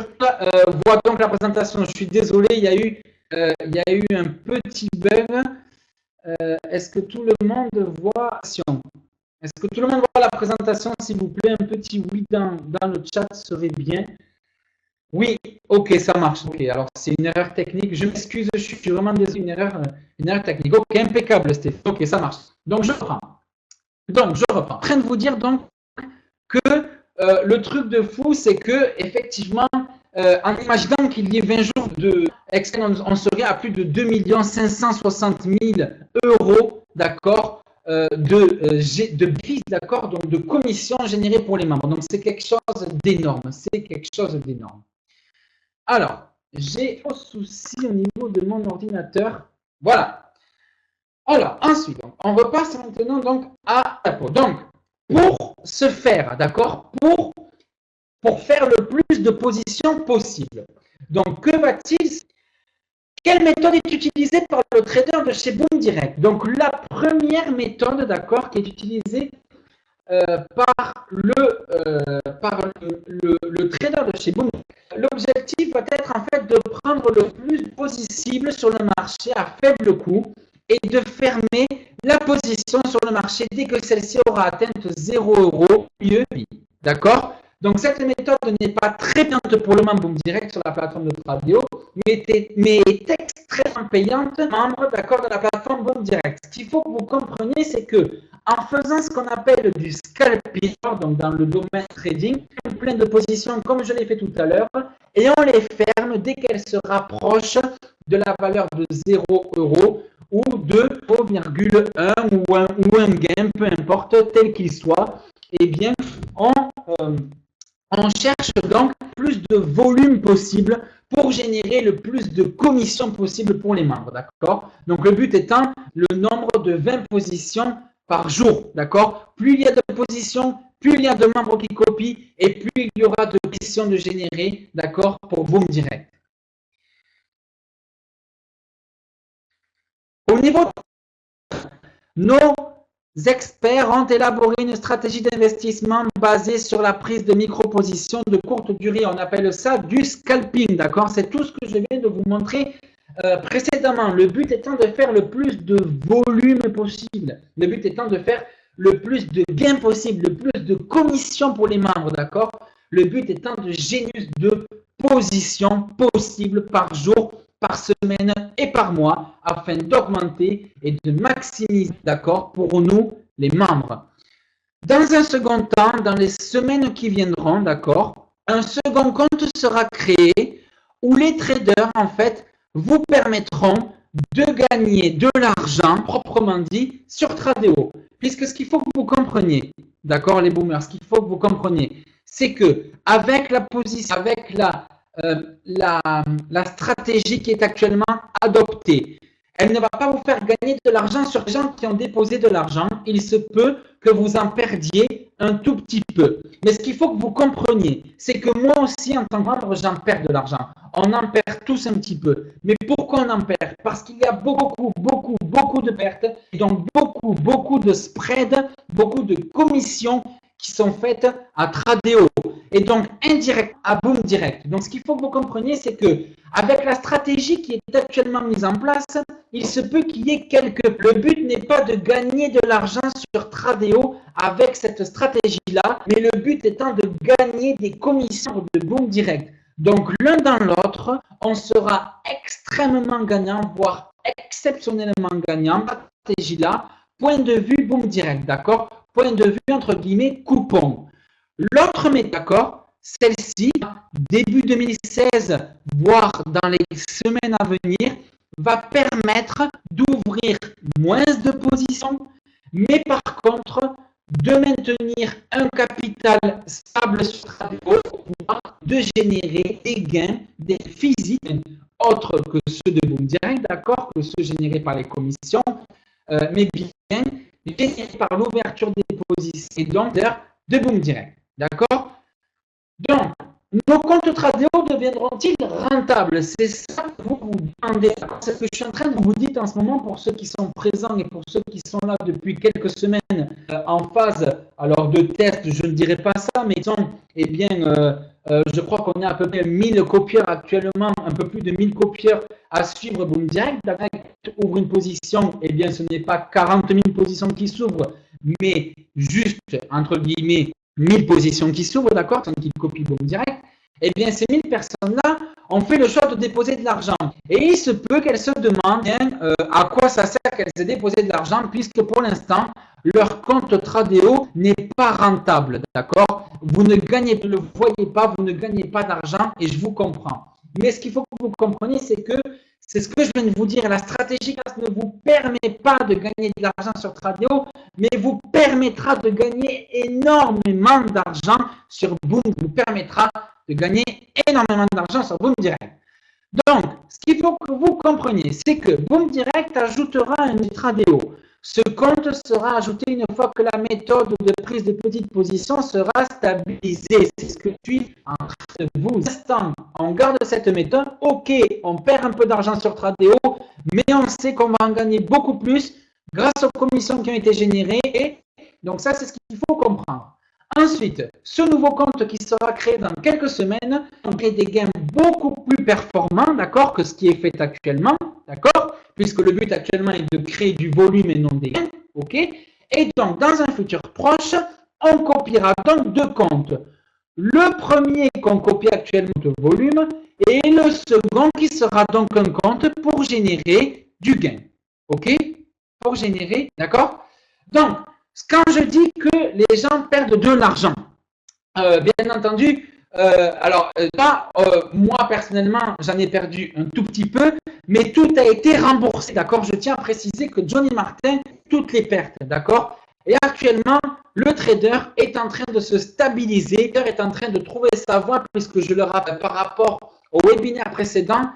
Vois donc la présentation. Je suis désolé, il y a eu un petit bug. Est-ce que tout le monde voit? Est-ce que tout le monde voit la présentation, s'il vous plaît? Un petit oui dans le chat serait bien. Oui, ok, ça marche. Ok, alors c'est une erreur technique. Je m'excuse, je suis vraiment désolé, une erreur technique. Ok, impeccable, Stéphane. Ok, ça marche. Donc je reprends. En train de vous dire donc que le truc de fou, c'est que effectivement, en imaginant qu'il y ait 20 jours de on serait à plus de 2 560 000 euros, d'accord, de bénéfices, d'accord, donc de commissions générées pour les membres. Donc c'est quelque chose d'énorme. C'est quelque chose d'énorme. Alors, j'ai un souci au niveau de mon ordinateur. Voilà. Alors, ensuite, on repasse maintenant donc à la peau. Donc, pour ce faire, d'accord, pour faire le plus de positions possible. Donc, que va-t-il? Quelle méthode est utilisée par le trader de chez Boom Direct? Donc, la première méthode, d'accord, qui est utilisée par le trader de chez Boom. L'objectif va être en fait de prendre le plus possible sur le marché à faible coût et de fermer la position sur le marché dès que celle-ci aura atteint 0 € UEPI. D'accord? Donc cette méthode n'est pas très payante pour le membre Boom Direct sur la plateforme de Tradio, mais est extrêmement payante membre d'accord de la plateforme Boom Direct. Ce qu'il faut que vous compreniez, c'est que en faisant ce qu'on appelle du scalping, donc dans le domaine trading, plein de positions comme je l'ai fait tout à l'heure, et on les ferme dès qu'elles se rapprochent de la valeur de 0 € ou de 0,1 ou un gain, peu importe, tel qu'il soit, eh bien, on cherche donc plus de volume possible pour générer le plus de commissions possible pour les membres, d'accord? Donc, le but étant le nombre de 20 positions par jour, d'accord? Plus il y a de positions, plus il y a de membres qui copient et plus il y aura de questions de générer, d'accord, pour Boom Direct. Au niveau de nos experts ont élaboré une stratégie d'investissement basée sur la prise de micro-positions de courte durée. On appelle ça du scalping, d'accord? C'est tout ce que je viens de vous montrer précédemment. Le but étant de faire le plus de volume possible. Le but étant de faire le plus de gains possible, le plus de commissions pour les membres, d'accord? Le but étant de générer de positions possibles par jour, par semaine et par mois afin d'augmenter et de maximiser, d'accord, pour nous, les membres. Dans un second temps, dans les semaines qui viendront, d'accord, un second compte sera créé où les traders, en fait, vous permettront de gagner de l'argent, proprement dit, sur Tradeo. Puisque ce qu'il faut que vous compreniez, d'accord, les boomers, ce qu'il faut que vous compreniez, c'est que avec la position, avec la stratégie qui est actuellement adoptée, elle ne va pas vous faire gagner de l'argent sur les gens qui ont déposé de l'argent. Il se peut que vous en perdiez un tout petit peu. Mais ce qu'il faut que vous compreniez, c'est que moi aussi, en tant que membre, j'en perds de l'argent. On en perd tous un petit peu. Mais pourquoi on en perd? Parce qu'il y a beaucoup de pertes, et donc beaucoup de spreads, beaucoup de commissions qui sont faites à Tradeo et donc indirect à Boom Direct. Donc ce qu'il faut que vous compreniez, c'est que avec la stratégie qui est actuellement mise en place, il se peut qu'il y ait quelques... Le but n'est pas de gagner de l'argent sur Tradeo avec cette stratégie-là, mais le but étant de gagner des commissions de Boom Direct. Donc l'un dans l'autre, on sera extrêmement gagnant, voire exceptionnellement gagnant, cette stratégie-là, point de vue Boom Direct, d'accord? Point de vue entre guillemets coupon. L'autre méthode, d'accord, celle-ci, début 2016, voire dans les semaines à venir, va permettre d'ouvrir moins de positions, mais par contre, de maintenir un capital stable sur Tradeo, voire de générer des gains, des physiques, autres que ceux de Boom Direct, d'accord, que ceux générés par les commissions, mais bien générés par l'ouverture des positions et donc de Boom Direct. D'accord? Donc, nos comptes Tradeo deviendront-ils rentables? C'est ça que vous vous demandez. C'est ce que je suis en train de vous dire en ce moment pour ceux qui sont présents et pour ceux qui sont là depuis quelques semaines en phase alors de test, je ne dirais pas ça, mais sont, eh bien, je crois qu'on est à peu près 1000 copieurs actuellement, un peu plus de 1000 copieurs à suivre Boom Direct. Ouvre une position, eh bien, ce n'est pas 40 000 positions qui s'ouvrent, mais juste, entre guillemets, 1000 positions qui s'ouvrent, d'accord, qui copient Boom Direct. Eh bien, ces 1000 personnes-là ont fait le choix de déposer de l'argent. Et il se peut qu'elles se demandent à quoi ça sert qu'elles aient déposé de l'argent, puisque pour l'instant, leur compte Tradeo n'est pas rentable, d'accord? Vous ne gagnez, ne le voyez pas, vous ne gagnez pas d'argent, et je vous comprends. Mais ce qu'il faut que vous compreniez, c'est que c'est ce que je viens de vous dire, la stratégie ne vous permet pas de gagner de l'argent sur Tradeo, mais vous permettra de gagner énormément d'argent sur Boom, vous permettra de gagner énormément d'argent sur Boom Direct. Donc, ce qu'il faut que vous compreniez, c'est que Boom Direct ajoutera un Tradeo. Ce compte sera ajouté une fois que la méthode de prise de petites positions sera stabilisée. C'est ce que je suis en train de vous dire. On garde cette méthode. Ok, on perd un peu d'argent sur Tradeo, mais on sait qu'on va en gagner beaucoup plus grâce aux commissions qui ont été générées. Et donc ça, c'est ce qu'il faut comprendre. Ensuite, ce nouveau compte qui sera créé dans quelques semaines, on crée des gains beaucoup plus performants, d'accord, que ce qui est fait actuellement, d'accord, puisque le but actuellement est de créer du volume et non des gains, ok. Et donc, dans un futur proche, on copiera donc deux comptes. Le premier qu'on copie actuellement de volume et le second qui sera donc un compte pour générer du gain, ok, pour générer, d'accord. Donc, quand je dis que les gens perdent de l'argent, bien entendu, moi personnellement, j'en ai perdu un tout petit peu, mais tout a été remboursé, d'accord? Je tiens à préciser que Johnny Martin, toutes les pertes, d'accord? Et actuellement, le trader est en train de se stabiliser, est en train de trouver sa voie, puisque je le rappelle par rapport au webinaire précédent,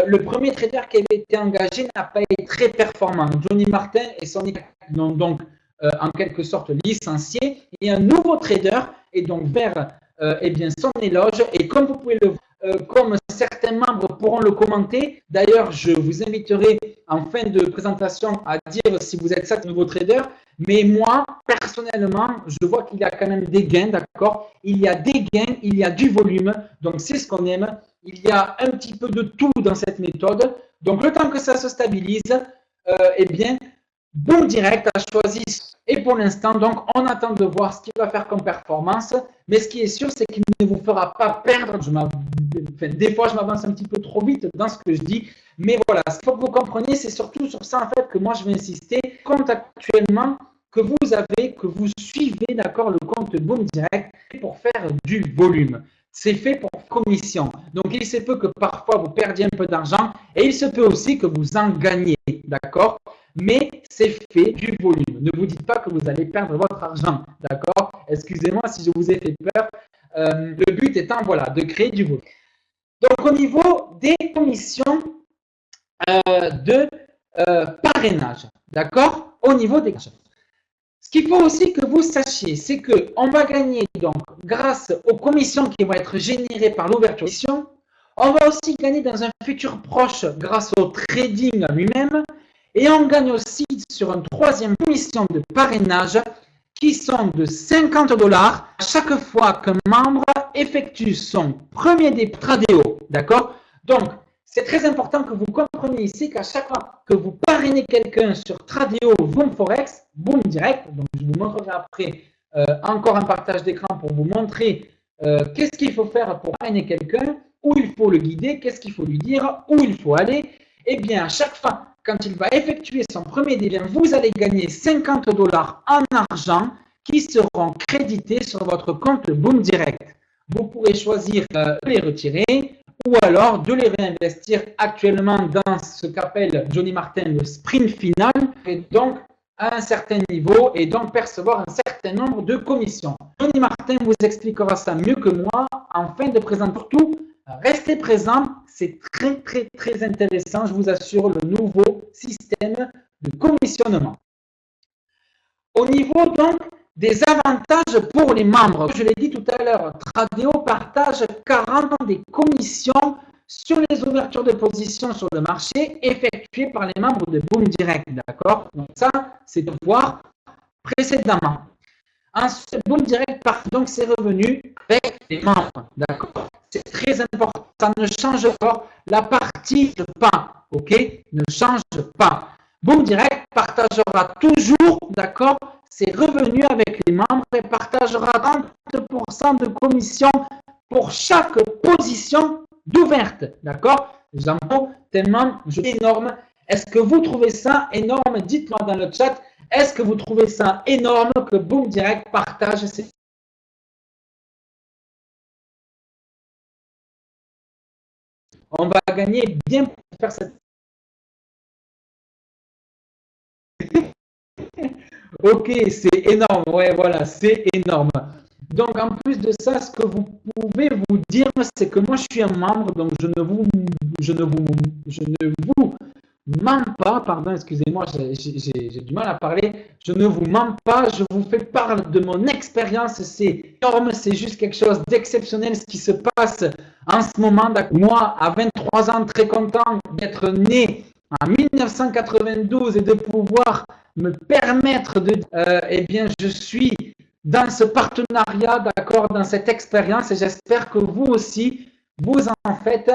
le premier trader qui avait été engagé n'a pas été très performant. Johnny Martin et son équipe n'ont donc en quelque sorte licencié, et un nouveau trader est donc vers eh bien, son éloge, et comme vous pouvez le voir, comme certains membres pourront le commenter, d'ailleurs je vous inviterai en fin de présentation à dire si vous êtes ça nouveau trader, mais moi personnellement je vois qu'il y a quand même des gains, d'accord, il y a des gains, il y a du volume, donc c'est ce qu'on aime, il y a un petit peu de tout dans cette méthode, donc le temps que ça se stabilise, eh bien Boom Direct a choisi, et pour l'instant, donc, on attend de voir ce qu'il va faire comme performance, mais ce qui est sûr, c'est qu'il ne vous fera pas perdre. Des fois, je m'avance un petit peu trop vite dans ce que je dis, mais voilà, ce qu'il faut que vous compreniez, c'est surtout sur ça, en fait, que moi, je vais insister. Compte actuellement que vous avez, que vous suivez, d'accord, le compte Boom Direct pour faire du volume. C'est fait pour commission. Donc, il se peut que parfois, vous perdiez un peu d'argent, et il se peut aussi que vous en gagnez, d'accord? Mais c'est fait du volume. Ne vous dites pas que vous allez perdre votre argent, d'accord? Excusez-moi si je vous ai fait peur. Le but étant, voilà, de créer du volume. Donc, au niveau des commissions de parrainage, d'accord? Au niveau des... Ce qu'il faut aussi que vous sachiez, c'est qu'on va gagner, donc, grâce aux commissions qui vont être générées par l'ouverture de commission, on va aussi gagner dans un futur proche grâce au trading lui-même. Et on gagne aussi sur une troisième commission de parrainage qui sont de 50 $ à chaque fois qu'un membre effectue son premier dépôt Tradeo. D'accord? Donc, c'est très important que vous compreniez ici qu'à chaque fois que vous parrainez quelqu'un sur Tradeo, Boom Forex, Boom Direct, donc je vous montrerai après encore un partage d'écran pour vous montrer qu'est-ce qu'il faut faire pour parrainer quelqu'un, où il faut le guider, qu'est-ce qu'il faut lui dire, où il faut aller. Eh bien, à chaque fois, quand il va effectuer son premier dépôt, vous allez gagner 50 $ en argent qui seront crédités sur votre compte Boom Direct. Vous pourrez choisir de les retirer ou alors de les réinvestir actuellement dans ce qu'appelle Johnny Martin le sprint final et donc à un certain niveau et donc percevoir un certain nombre de commissions. Johnny Martin vous expliquera ça mieux que moi en fin de présentation. Surtout, restez présents, c'est très intéressant, je vous assure, le nouveau système de commissionnement. Au niveau donc Des avantages pour les membres. Je l'ai dit tout à l'heure, Tradeo partage 40 des commissions sur les ouvertures de position sur le marché effectuées par les membres de Boom Direct. D'accord? Donc ça, c'est de voir précédemment. Ensuite, Boom Direct partage donc ses revenus avec les membres. D'accord? C'est très important. Ça ne change pas. La partie ne change pas. OK? Ne change pas. Boom Direct partagera toujours, d'accord, ses revenus avec les membres et partagera 30% de commission pour chaque position d'ouverte. D'accord? J'en tellement énorme. Est-ce que vous trouvez ça énorme? Dites-moi dans le chat. Est-ce que vous trouvez ça énorme que Boom Direct partage ses... On va gagner bien pour faire cette... Ok, c'est énorme. Ouais, voilà, c'est énorme. Donc, en plus de ça, ce que vous pouvez vous dire, c'est que moi, je suis un membre, donc je ne vous mens pas, pardon, excusez-moi, j'ai du mal à parler, je ne vous mens pas, je vous fais part de mon expérience, c'est énorme, c'est juste quelque chose d'exceptionnel ce qui se passe en ce moment. Moi, à 23 ans, très content d'être né en 1992 et de pouvoir me permettre de... eh bien, je suis dans ce partenariat, d'accord, dans cette expérience, et j'espère que vous aussi, vous en faites.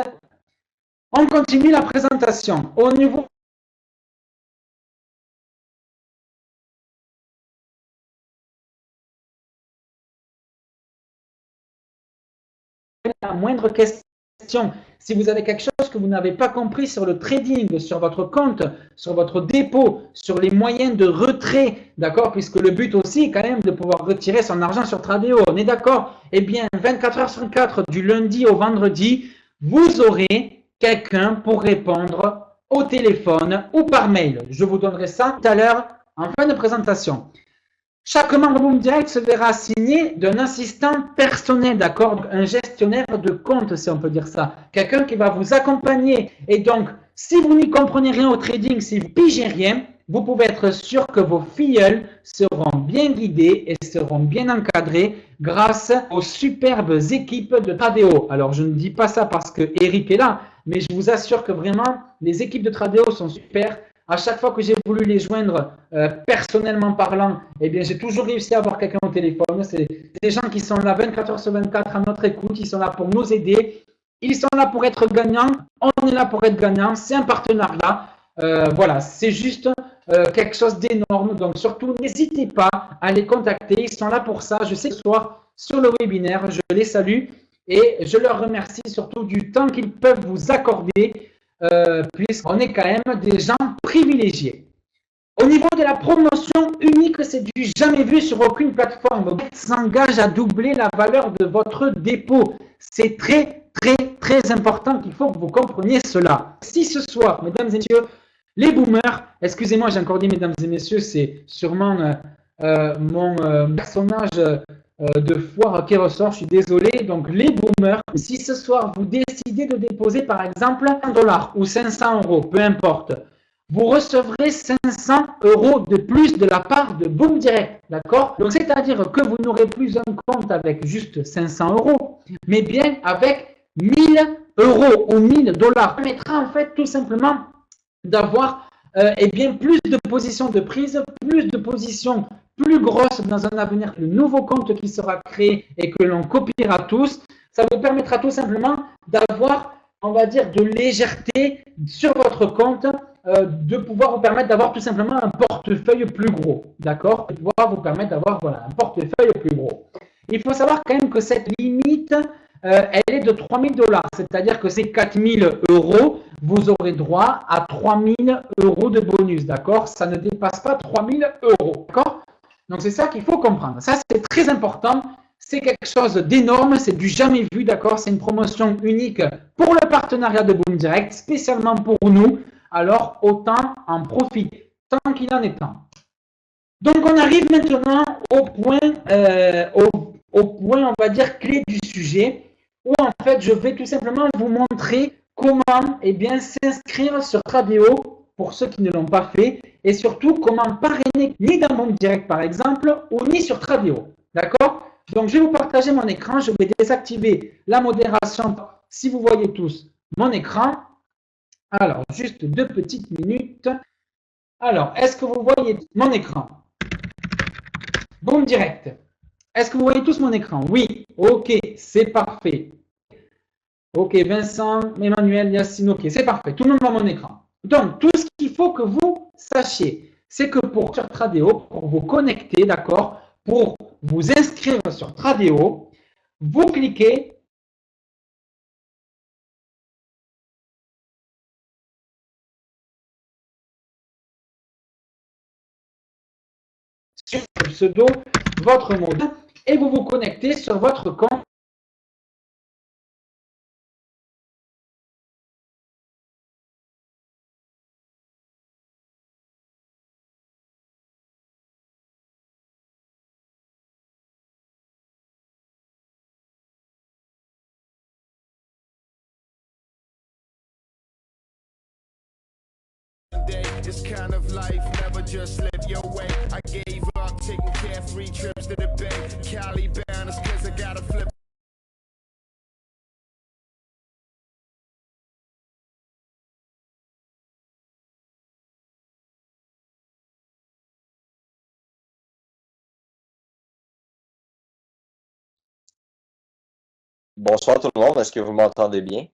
On continue la présentation. Au niveau de la moindre question, si vous avez quelque chose que vous n'avez pas compris sur le trading, sur votre compte, sur votre dépôt, sur les moyens de retrait, d'accord, puisque le but aussi est quand même de pouvoir retirer son argent sur Tradeo, on est d'accord? Eh bien, 24 heures sur 24, du lundi au vendredi, vous aurez quelqu'un pour répondre au téléphone ou par mail. Je vous donnerai ça tout à l'heure en fin de présentation. Chaque membre Boom Direct se verra assigné d'un assistant personnel, d'accord, un gestionnaire de compte, si on peut dire ça. Quelqu'un qui va vous accompagner. Et donc, si vous n'y comprenez rien au trading, si vous pigez rien, vous pouvez être sûr que vos filleuls seront bien guidés et seront bien encadrés grâce aux superbes équipes de Tradeo. Alors, je ne dis pas ça parce que Eric est là, mais je vous assure que vraiment, les équipes de Tradeo sont super. À chaque fois que j'ai voulu les joindre personnellement parlant, eh bien, j'ai toujours réussi à avoir quelqu'un au téléphone. C'est des gens qui sont là 24 heures sur 24 à notre écoute, ils sont là pour nous aider, ils sont là pour être gagnants, on est là pour être gagnants, c'est un partenariat. Voilà, c'est juste quelque chose d'énorme. Donc, surtout, n'hésitez pas à les contacter, ils sont là pour ça. Je sais que ce soir, sur le webinaire, je les salue et je leur remercie surtout du temps qu'ils peuvent vous accorder. Puisqu'on est quand même des gens privilégiés. Au niveau de la promotion unique, c'est du jamais vu sur aucune plateforme. Vous s'engage à doubler la valeur de votre dépôt. C'est très, très, très important qu'il faut que vous compreniez cela. Si ce soir, mesdames et messieurs, les boomers, excusez-moi, j'ai encore dit mesdames et messieurs, c'est sûrement mon personnage de foire qui ressort, je suis désolé. Donc les boomers, si ce soir vous décidez de déposer par exemple $1 ou 500 €, peu importe, vous recevrez 500 € de plus de la part de Boom Direct, d'accord? Donc c'est-à-dire que vous n'aurez plus un compte avec juste 500 €, mais bien avec 1000 € ou 1000 $. Ça permettra en fait tout simplement d'avoir eh bien, plus de positions de prise, plus de positions plus grosses dans un avenir, le nouveau compte qui sera créé et que l'on copiera tous, ça vous permettra tout simplement d'avoir, on va dire, de légèreté sur votre compte, de pouvoir vous permettre d'avoir tout simplement un portefeuille plus gros, d'accord? De pouvoir vous permettre d'avoir voilà, un portefeuille plus gros. Il faut savoir quand même que cette limite, elle est de 3 000 $, c'est-à-dire que c'est 4 000 €, vous aurez droit à 3 000 € de bonus, d'accord? Ça ne dépasse pas 3 000 €, d'accord? Donc c'est ça qu'il faut comprendre. Ça, c'est très important. C'est quelque chose d'énorme, c'est du jamais vu, d'accord? C'est une promotion unique pour le partenariat de Boom Direct, spécialement pour nous. Alors, autant en profiter, tant qu'il en est temps. Donc, on arrive maintenant au point, on va dire, clé du sujet, où en fait, je vais tout simplement vous montrer comment eh bien, s'inscrire sur Tradeo, pour ceux qui ne l'ont pas fait, et surtout comment parrainer ni dans Bombe Direct par exemple ou ni sur Tradio. D'accord? Donc je vais vous partager mon écran, je vais désactiver la modération si vous voyez tous mon écran. Alors, juste 2 petites minutes. Alors, est-ce que vous voyez mon écran? Bombe Direct. Est-ce que vous voyez tous mon écran? Oui. Ok, c'est parfait. Ok, Vincent, Emmanuel, Yacine, ok, c'est parfait. Tout le monde voit mon écran. Donc, tout ce qu'il faut que vous sachiez, c'est que pour sur Tradio, pour vous connecter, d'accord, pour vous inscrire sur Tradio, vous cliquez sur le pseudo, votre mot, et vous vous connectez sur votre compte. This kind of life, never just live your way. I gave up taking carefree trips to the bay. Cali bound is cause I gotta flip. Bonsoir tout le monde, est-ce que vous m'entendez bien?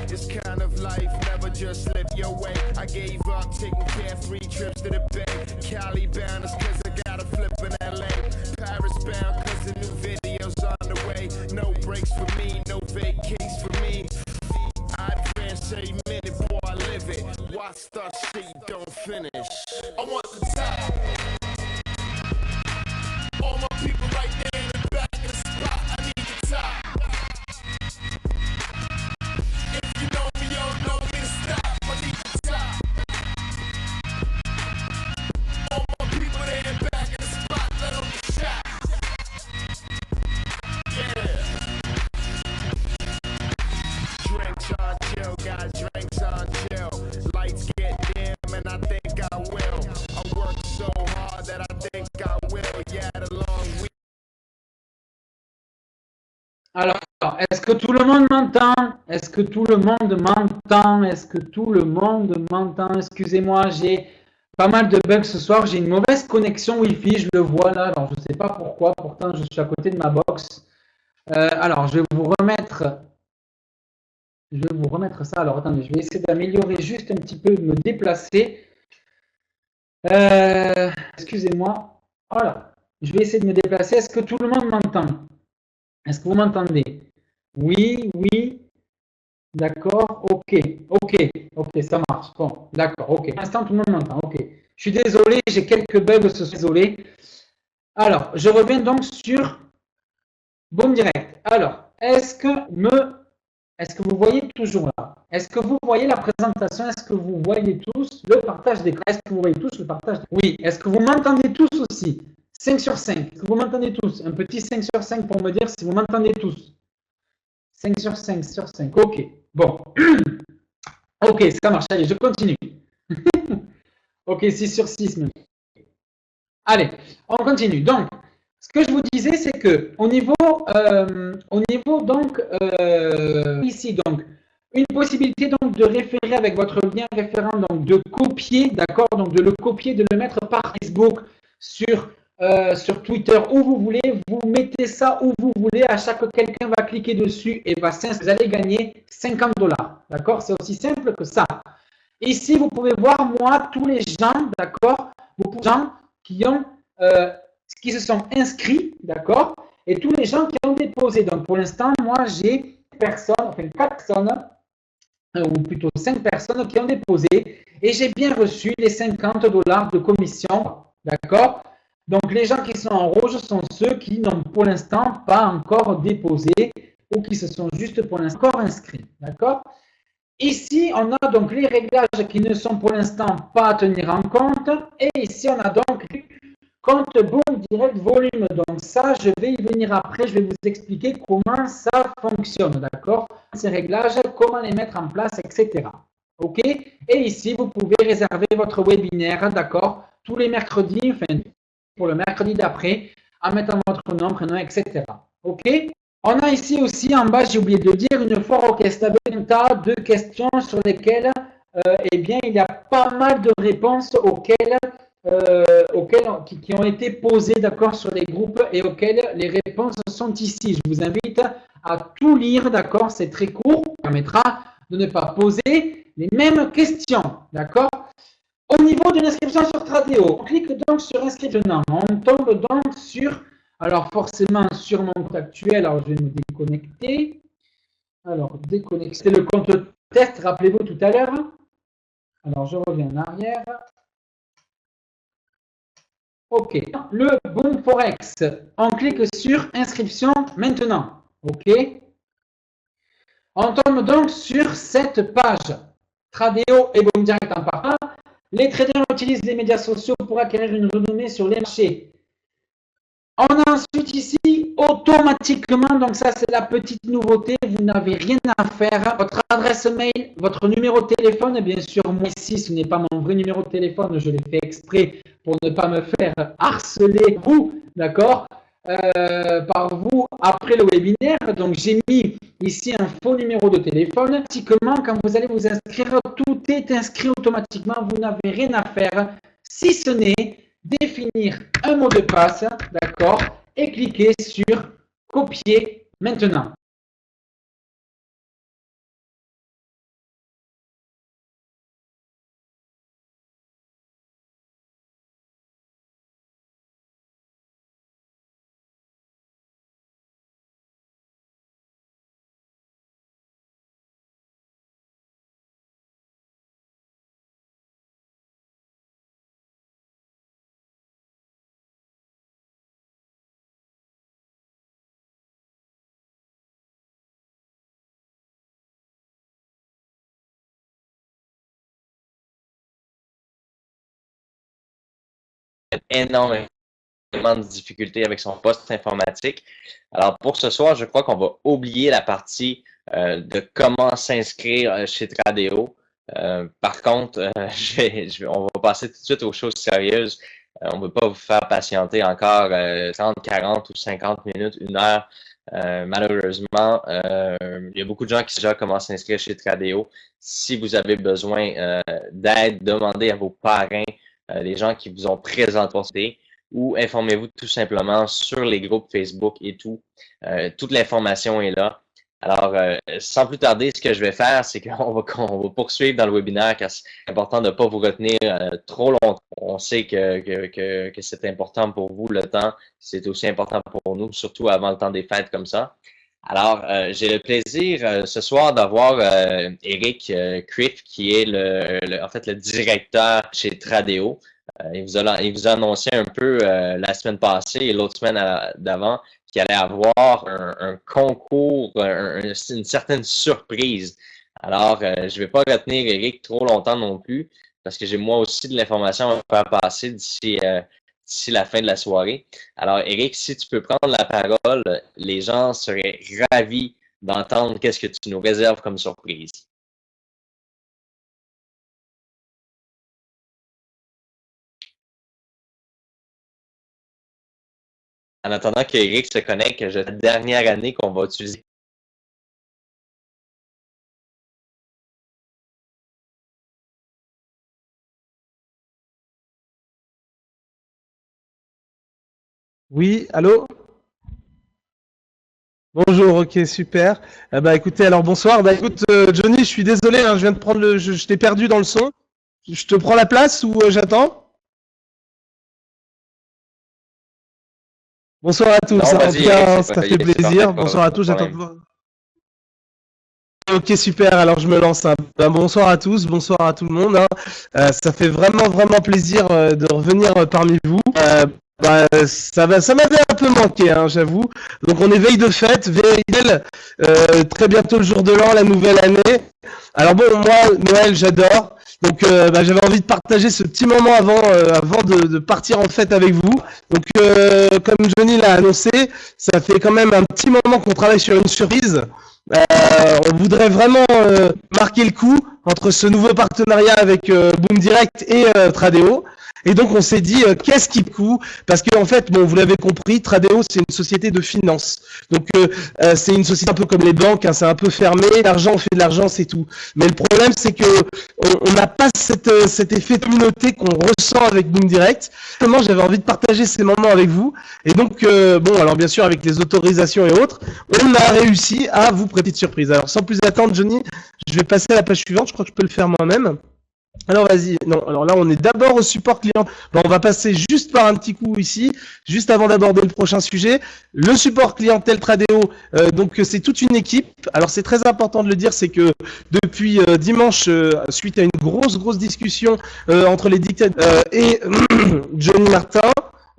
This kind of life, never just live your way. I gave up taking carefree trips to the bay. Cali bound is cause I gotta flip in LA. Paris bound cause the new video's on the way. No breaks for me, no vacays for me. I advance every minute, boy, I live it. Why start shit you don't finish? I want the top. All my people right there in the back of the spot, I need the top. Alors, est-ce que tout le monde m'entend? Est-ce que tout le monde m'entend? Est-ce que tout le monde m'entend? Excusez-moi, j'ai pas mal de bugs ce soir. J'ai une mauvaise connexion Wi-Fi, je le vois là. Alors, je ne sais pas pourquoi. Pourtant, je suis à côté de ma box. Alors, je vais vous remettre ça. Alors, attendez, je vais essayer d'améliorer juste un petit peu, de me déplacer. Excusez-moi. Voilà. Je vais essayer de me déplacer. Est-ce que tout le monde m'entend? Est-ce que vous m'entendez? Oui, oui. D'accord, ok, ça marche. Bon, d'accord, ok. Pour l'instant, tout le monde m'entend, ok. Je suis désolé, j'ai quelques bugs, je suis désolé. Alors, je reviens donc sur Bombe Direct. Alors, est-ce que vous voyez toujours là? Est-ce que vous voyez la présentation? Est-ce que vous voyez tous le partage d'écran? Est-ce que vous voyez tous le partage d'écran? Oui, est-ce que vous m'entendez tous aussi? 5 sur 5. Est-ce que vous m'entendez tous? Un petit 5 sur 5 pour me dire si vous m'entendez tous. 5 sur 5 sur 5. Ok. Bon. Ok, ça marche. Allez, je continue. Ok, 6 sur 6 même. Allez, on continue. Donc, ce que je vous disais, c'est que au niveau donc ici, donc une possibilité donc de référer avec votre lien référent, donc de copier, d'accord, donc de le copier, de le mettre par Facebook sur Twitter, où vous voulez, vous mettez ça où vous voulez, à chaque fois que quelqu'un va cliquer dessus et va s'inscrire, vous allez gagner 50 $, d'accord? C'est aussi simple que ça. Ici, vous pouvez voir, moi, tous les gens, d'accord, beaucoup de gens qui se sont inscrits, d'accord, et tous les gens qui ont déposé. Donc, pour l'instant, moi, j'ai 4 personnes, ou plutôt 5 personnes qui ont déposé, et j'ai bien reçu les 50 $ de commission, d'accord? Donc, les gens qui sont en rouge sont ceux qui n'ont pour l'instant pas encore déposé ou qui se sont juste pour l'instant inscrits. D'accord? Ici, on a donc les réglages qui ne sont pour l'instant pas à tenir en compte. Et ici, on a donc compte boom direct volume. Donc ça, je vais y venir après. Je vais vous expliquer comment ça fonctionne. D'accord? Ces réglages, comment les mettre en place, etc. OK? Et ici, vous pouvez réserver votre webinaire, d'accord? Tous les mercredis, enfin, pour le mercredi d'après, en mettant votre nom, prénom, etc. OK? On a ici aussi en bas, j'ai oublié de dire, une fois orchestrée un tas de questions sur lesquelles eh bien, il y a pas mal de réponses qui ont été posées d'accord sur les groupes et auxquelles les réponses sont ici. Je vous invite à tout lire, d'accord? C'est très court, ça permettra de ne pas poser les mêmes questions, d'accord? Au niveau d'une inscription sur Tradeo, on clique donc sur inscription. On tombe donc sur, alors forcément sur mon compte actuel, alors je vais me déconnecter. Alors, déconnecter le compte test, rappelez-vous tout à l'heure. Alors, je reviens en arrière. OK. Le bon Forex, on clique sur inscription maintenant. OK. On tombe donc sur cette page. Tradeo et Boom Direct en partant. Les traders utilisent les médias sociaux pour acquérir une renommée sur les marchés. On a ensuite ici, automatiquement, donc ça c'est la petite nouveauté, vous n'avez rien à faire. Votre adresse mail, votre numéro de téléphone, et bien sûr, moi ici, ce n'est pas mon vrai numéro de téléphone, je l'ai fait exprès pour ne pas me faire harceler, vous, d'accord, par vous après le webinaire. Donc j'ai mis ici un faux numéro de téléphone. Automatiquement, quand vous allez vous inscrire, tout est inscrit automatiquement, vous n'avez rien à faire, si ce n'est définir un mot de passe, d'accord, et cliquer sur copier maintenant. Énormément de difficultés avec son poste informatique. Alors, pour ce soir, je crois qu'on va oublier la partie de comment s'inscrire chez Tradeo. Par contre, on va passer tout de suite aux choses sérieuses. On ne veut pas vous faire patienter encore 30, 40 ou 50 minutes, une heure. Malheureusement, il y a beaucoup de gens qui savent déjà comment s'inscrire chez Tradeo. Si vous avez besoin d'aide, demandez à vos parrains, les gens qui vous ont présenté, ou informez-vous tout simplement sur les groupes Facebook et tout. Toute l'information est là. Alors, sans plus tarder, ce que je vais faire, c'est qu'on va poursuivre dans le webinaire car c'est important de ne pas vous retenir trop longtemps. On sait que c'est important pour vous, le temps. C'est aussi important pour nous, surtout avant le temps des fêtes comme ça. Alors, j'ai le plaisir ce soir d'avoir Eric Criff, qui est en fait le directeur chez Tradeo. Il vous a annoncé un peu la semaine passée et l'autre semaine d'avant qu'il allait avoir un concours, une certaine surprise. Alors, je ne vais pas retenir Eric trop longtemps non plus, parce que j'ai moi aussi de l'information à faire passer d'ici la fin de la soirée. Alors, Eric, si tu peux prendre la parole, les gens seraient ravis d'entendre qu'est-ce que tu nous réserves comme surprise. En attendant qu'Eric se connecte, j'ai la dernière année qu'on va utiliser. Oui, allô? Bonjour, ok, super. Bah écoutez, alors bonsoir. Bah écoute, Johnny, je suis désolé, hein, je viens de prendre je t'ai perdu dans le son. Je te prends la place ou j'attends? Bonsoir à tous, Non, en vas-y, tout cas, Eric, ça c'est fait plaisir. parfait, Bonsoir à pas tous, de j'attends de problème. voir. Ok, super, alors je me lance. Hein. Bah, bonsoir à tous, bonsoir à tout le monde. Hein. Ça fait vraiment plaisir de revenir parmi vous. Bah, ça m'avait un peu manqué, hein, j'avoue. Donc on est veille de fête, veille Noël, très bientôt le jour de l'an, la nouvelle année. Alors bon, moi, Noël, j'adore. Donc bah, j'avais envie de partager ce petit moment avant de partir en fête avec vous. Donc comme Johnny l'a annoncé, ça fait quand même un petit moment qu'on travaille sur une surprise. On voudrait vraiment marquer le coup entre ce nouveau partenariat avec Boom Direct et Tradeo. Et donc on s'est dit qu'est-ce qui coûte, parce que en fait, bon, vous l'avez compris, Tradeo c'est une société de finance. Donc c'est une société un peu comme les banques, hein, c'est un peu fermé, l'argent on fait de l'argent, c'est tout. Mais le problème c'est que on n'a pas cet effet de communauté qu'on ressent avec Boom Direct. Justement, j'avais envie de partager ces moments avec vous. Et donc bon, alors bien sûr avec les autorisations et autres, on a réussi à vous prêter de surprise. Alors sans plus attendre, Johnny, je vais passer à la page suivante. Je crois que je peux le faire moi-même. Alors vas-y, non, alors là on est d'abord au support client. Bon, on va passer juste par un petit coup ici, juste avant d'aborder le prochain sujet. Le support clientèle Tradeo, donc c'est toute une équipe. Alors c'est très important de le dire, c'est que depuis dimanche, suite à une grosse discussion entre les dictateurs et Johnny Martin,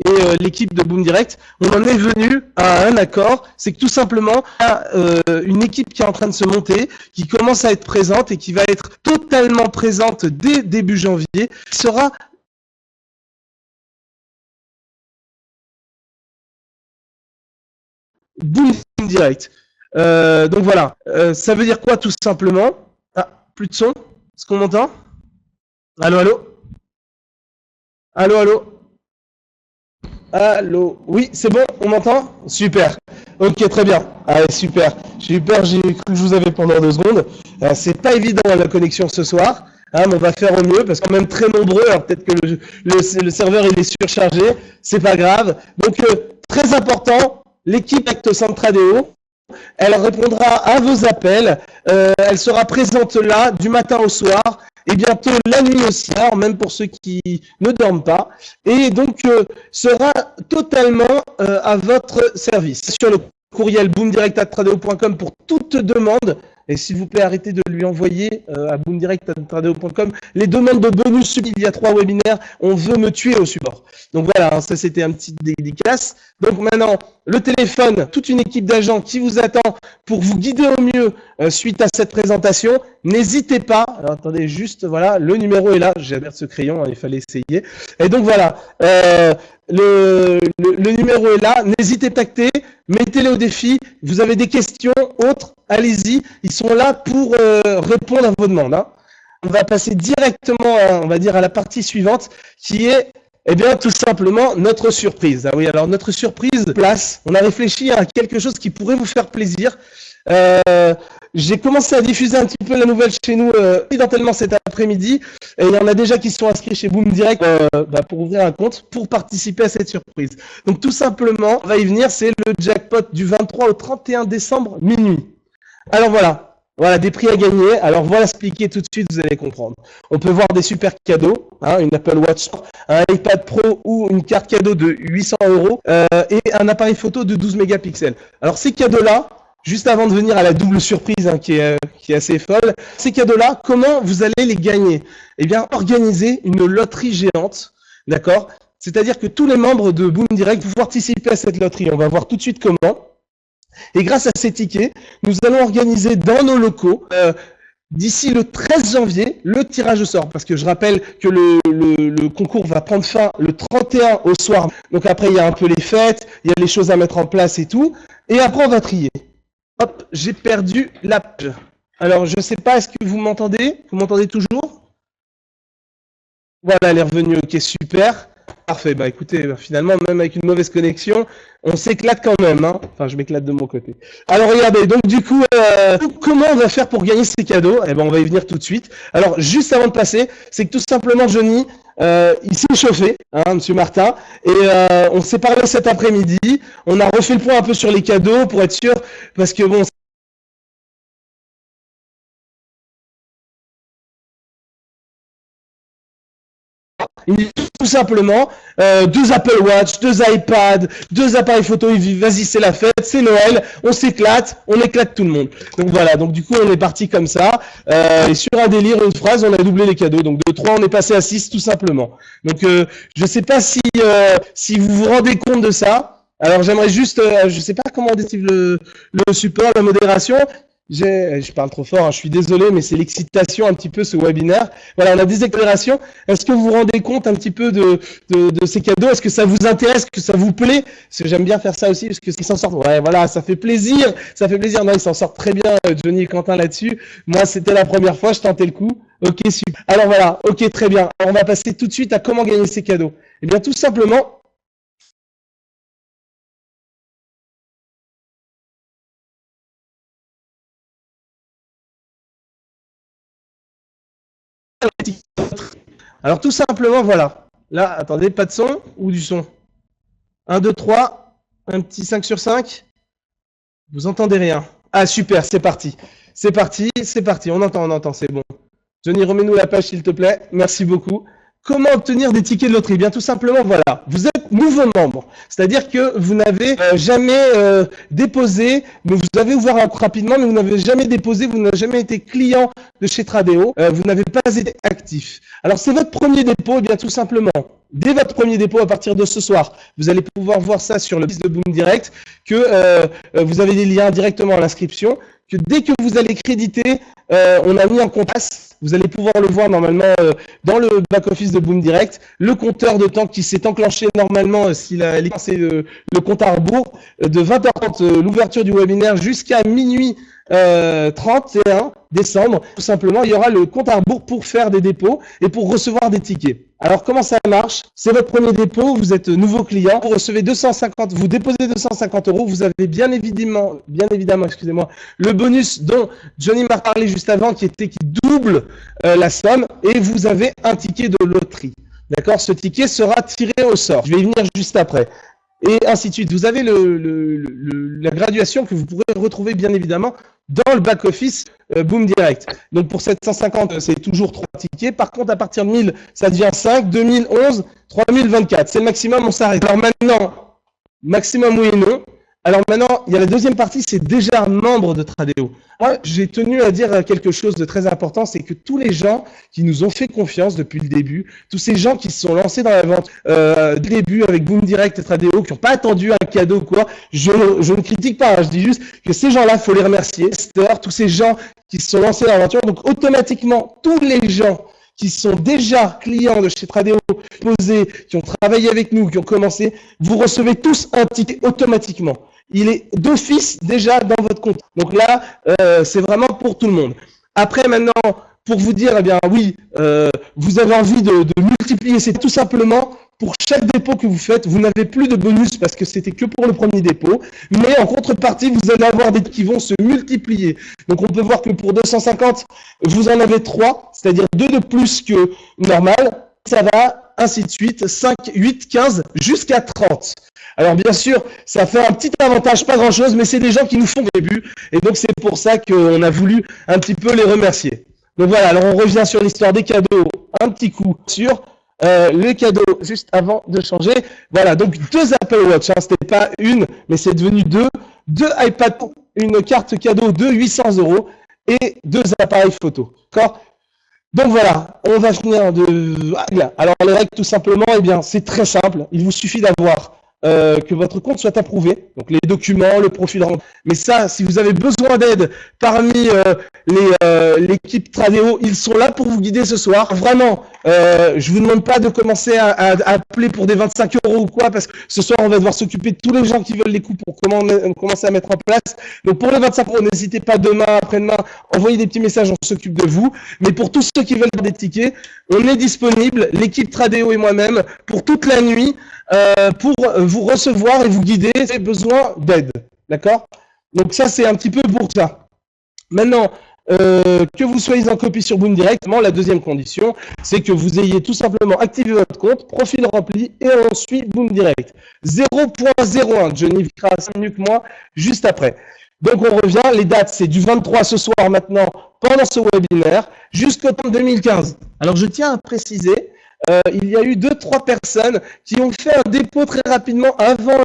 et l'équipe de Boom Direct, on en est venu à un accord, c'est que tout simplement, il y a une équipe qui est en train de se monter, qui commence à être présente et qui va être totalement présente dès début janvier, qui sera Boom Direct. Donc voilà, ça veut dire quoi tout simplement? Ah, plus de son? Est-ce qu'on m'entend? Allô, allô? Allô, allô? Allô? Oui, c'est bon, on m'entend? Super. Ok, très bien. Allez, super. Super, j'ai cru que je vous avais pendant 2 secondes. C'est pas évident la connexion ce soir, hein, mais on va faire au mieux parce qu'on est même très nombreux. Alors peut-être que le serveur il est surchargé, c'est pas grave. Donc très important, l'équipe Actosan Tradeo, elle répondra à vos appels, elle sera présente là du matin au soir et bientôt la nuit aussi, alors même pour ceux qui ne dorment pas, et donc sera totalement à votre service. Sur le courriel boomdirect@tradeo.com pour toute demande, et s'il vous plaît arrêtez de lui envoyer à boomdirect@tradeo.com les demandes de bonus. Il y a 3 webinaires, on veut me tuer au support. Donc voilà, hein, ça c'était un petit dédicace. Donc maintenant, le téléphone, toute une équipe d'agents qui vous attend pour vous guider au mieux suite à cette présentation. N'hésitez pas, alors attendez juste, voilà, le numéro est là, j'ai perdu ce crayon, hein, il fallait essayer. Et donc voilà, le numéro est là, n'hésitez pas à tacter, mettez-les au défi, vous avez des questions, autres, allez-y, ils sont là pour répondre à vos demandes. Hein. On va passer directement, on va dire, à la partie suivante, qui est eh bien, tout simplement, notre surprise. Ah oui, alors notre surprise place, on a réfléchi à quelque chose qui pourrait vous faire plaisir. J'ai commencé à diffuser un petit peu la nouvelle chez nous accidentellement cet après-midi, et il y en a déjà qui sont inscrits chez Boom Direct pour ouvrir un compte, pour participer à cette surprise. Donc tout simplement, on va y venir, c'est le jackpot du 23 au 31 décembre minuit. Alors voilà. Voilà, des prix à gagner. Alors, voilà expliquer tout de suite, vous allez comprendre. On peut voir des super cadeaux, hein, une Apple Watch, un iPad Pro ou une carte cadeau de 800 € et un appareil photo de 12 mégapixels. Alors, ces cadeaux-là, juste avant de venir à la double surprise hein, qui est assez folle, ces cadeaux-là, comment vous allez les gagner? Eh bien, organiser une loterie géante, d'accord? C'est-à-dire que tous les membres de Boom Direct, vous participez à cette loterie. On va voir tout de suite comment. Et grâce à ces tickets, nous allons organiser dans nos locaux, d'ici le 13 janvier, le tirage au sort. Parce que je rappelle que le concours va prendre fin le 31 au soir. Donc après, il y a un peu les fêtes, il y a les choses à mettre en place et tout. Et après, on va trier. Hop, j'ai perdu la page. Alors, je ne sais pas, est-ce que vous m'entendez? Vous m'entendez toujours? Voilà, elle est revenue. Ok, super. Parfait, bah écoutez, finalement, même avec une mauvaise connexion, on s'éclate quand même, hein. Enfin, je m'éclate de mon côté. Alors, regardez, donc du coup, comment on va faire pour gagner ces cadeaux? Eh ben, on va y venir tout de suite. Alors, juste avant de passer, c'est que tout simplement, Johnny, il s'est chauffé, hein, Monsieur Martin, et on s'est parlé cet après-midi, on a refait le point un peu sur les cadeaux pour être sûr, parce que bon, Il me dit tout simplement 2 Apple Watch, 2 iPads, 2 appareils photo. Il dit vas-y, c'est la fête, c'est Noël, on s'éclate, on éclate tout le monde. Donc voilà, donc du coup on est parti comme ça. Et sur un délire, une phrase, on a doublé les cadeaux. Donc de 3, on est passé à 6 tout simplement. Donc je sais pas si vous vous rendez compte de ça. Alors j'aimerais juste, je sais pas comment on décide le support, la modération. Je parle trop fort, hein, je suis désolé, mais c'est l'excitation un petit peu ce webinaire. Voilà, on a des accélérations. Est-ce que vous vous rendez compte un petit peu de ces cadeaux? Est-ce que ça vous intéresse, que ça vous plaît? Parce que j'aime bien faire ça aussi, parce que s'ils s'en sortent, ouais, voilà, ça fait plaisir, ça fait plaisir. Non, ils s'en sortent très bien, Johnny et Quentin là-dessus. Moi, c'était la première fois, je tentais le coup. Ok, super. Alors voilà, ok, très bien. Alors, on va passer tout de suite à comment gagner ces cadeaux. Eh bien, tout simplement. Alors tout simplement, voilà. Là, attendez, pas de son ou du son? 1, 2, 3, un petit 5 sur 5. Vous entendez rien? Ah super, c'est parti. C'est parti, c'est parti. On entend, c'est bon. Johnny, remets-nous la page s'il te plaît. Merci beaucoup. Comment obtenir des tickets de loterie? Bien tout simplement, voilà. Vous êtes nouveau membre. C'est-à-dire que vous n'avez jamais déposé, mais vous avez ouvert rapidement, mais vous n'avez jamais déposé, vous n'avez jamais été client de chez Tradeo, vous n'avez pas été actif. Alors c'est votre premier dépôt, et bien tout simplement. Dès votre premier dépôt, à partir de ce soir, vous allez pouvoir voir ça sur le site de Boom Direct, que vous avez des liens directement à l'inscription, que dès que vous allez créditer, on a mis en compte. Vous allez pouvoir le voir normalement dans le back-office de Boom Direct, le compteur de temps qui s'est enclenché normalement s'il a lancé le compte à rebours de 20h30, l'ouverture du webinaire jusqu'à minuit 31 décembre. Tout simplement, il y aura le compte à rebours pour faire des dépôts et pour recevoir des tickets. Alors, comment ça marche? C'est votre premier dépôt, vous êtes nouveau client, vous recevez 250, vous déposez 250 €, vous avez bien évidemment, excusez-moi, le bonus dont Johnny m'a parlé juste avant, qui double la somme, et vous avez un ticket de loterie. D'accord? Ce ticket sera tiré au sort. Je vais y venir juste après. Et ainsi de suite. Vous avez la graduation que vous pourrez retrouver bien évidemment dans le back-office Boom Direct. Donc pour 750, c'est toujours 3 tickets. Par contre, à partir de 1000, ça devient 5, 2011, 3024. C'est le maximum, on s'arrête. Alors maintenant, maximum oui et non. Alors maintenant, il y a la deuxième partie, c'est déjà membre de Tradeo. Moi, j'ai tenu à dire quelque chose de très important, c'est que tous les gens qui nous ont fait confiance depuis le début, tous ces gens qui se sont lancés dans la vente dès le début avec Boom Direct et Tradeo, qui n'ont pas attendu un cadeau ou quoi, je ne critique pas, hein, je dis juste que ces gens-là, il faut les remercier. C'est-à-dire tous ces gens qui se sont lancés dans l'aventure, donc automatiquement, tous les gens qui sont déjà clients de chez Tradeo, posés, qui ont travaillé avec nous, qui ont commencé, vous recevez tous un ticket automatiquement. Il est d'office déjà dans votre compte. Donc là, c'est vraiment pour tout le monde. Après, maintenant, pour vous dire, eh bien oui, vous avez envie de multiplier, c'est tout simplement pour chaque dépôt que vous faites, vous n'avez plus de bonus parce que c'était que pour le premier dépôt, mais en contrepartie, vous allez avoir des qui vont se multiplier. Donc on peut voir que pour 250, vous en avez 3, c'est-à-dire 2 de plus que normal. Ça va ainsi de suite, 5, 8, 15, jusqu'à 30. Alors bien sûr, ça fait un petit avantage, pas grand-chose, mais c'est des gens qui nous font des buts, et donc c'est pour ça qu'on a voulu un petit peu les remercier. Donc voilà, alors on revient sur l'histoire des cadeaux, un petit coup sur les cadeaux, juste avant de changer. Voilà, donc 2 Apple Watch, hein, c'était pas une, mais c'est devenu 2. 2 iPad, une carte cadeau de 800 € et 2 appareils photo. D'accord ? Donc voilà, on va finir de... Alors les règles tout simplement, eh bien c'est très simple, il vous suffit d'avoir que votre compte soit approuvé, donc les documents, le profil rendu. Mais ça, si vous avez besoin d'aide parmi l'équipe Tradeo, ils sont là pour vous guider ce soir. Vraiment, je vous demande pas de commencer à appeler pour des 25 € ou quoi, parce que ce soir, on va devoir s'occuper de tous les gens qui veulent les coups pour commencer à mettre en place. Donc pour les 25 €, n'hésitez pas demain, après-demain, envoyez des petits messages, on s'occupe de vous. Mais pour tous ceux qui veulent des tickets, on est disponible, l'équipe Tradeo et moi-même, pour toute la nuit, pour vous recevoir et vous guider si vous avez besoin d'aide. D'accord? Donc ça, c'est un petit peu pour ça. Maintenant, que vous soyez en copie sur Boom Direct, la deuxième condition, c'est que vous ayez tout simplement activé votre compte, profil rempli, et ensuite Boom Direct. 0.01, Johnny fera 5 minutes que moi, juste après. Donc on revient, les dates, c'est du 23 ce soir maintenant, pendant ce webinaire, jusqu'au temps 2015. Alors je tiens à préciser il y a eu 2-3 personnes qui ont fait un dépôt très rapidement avant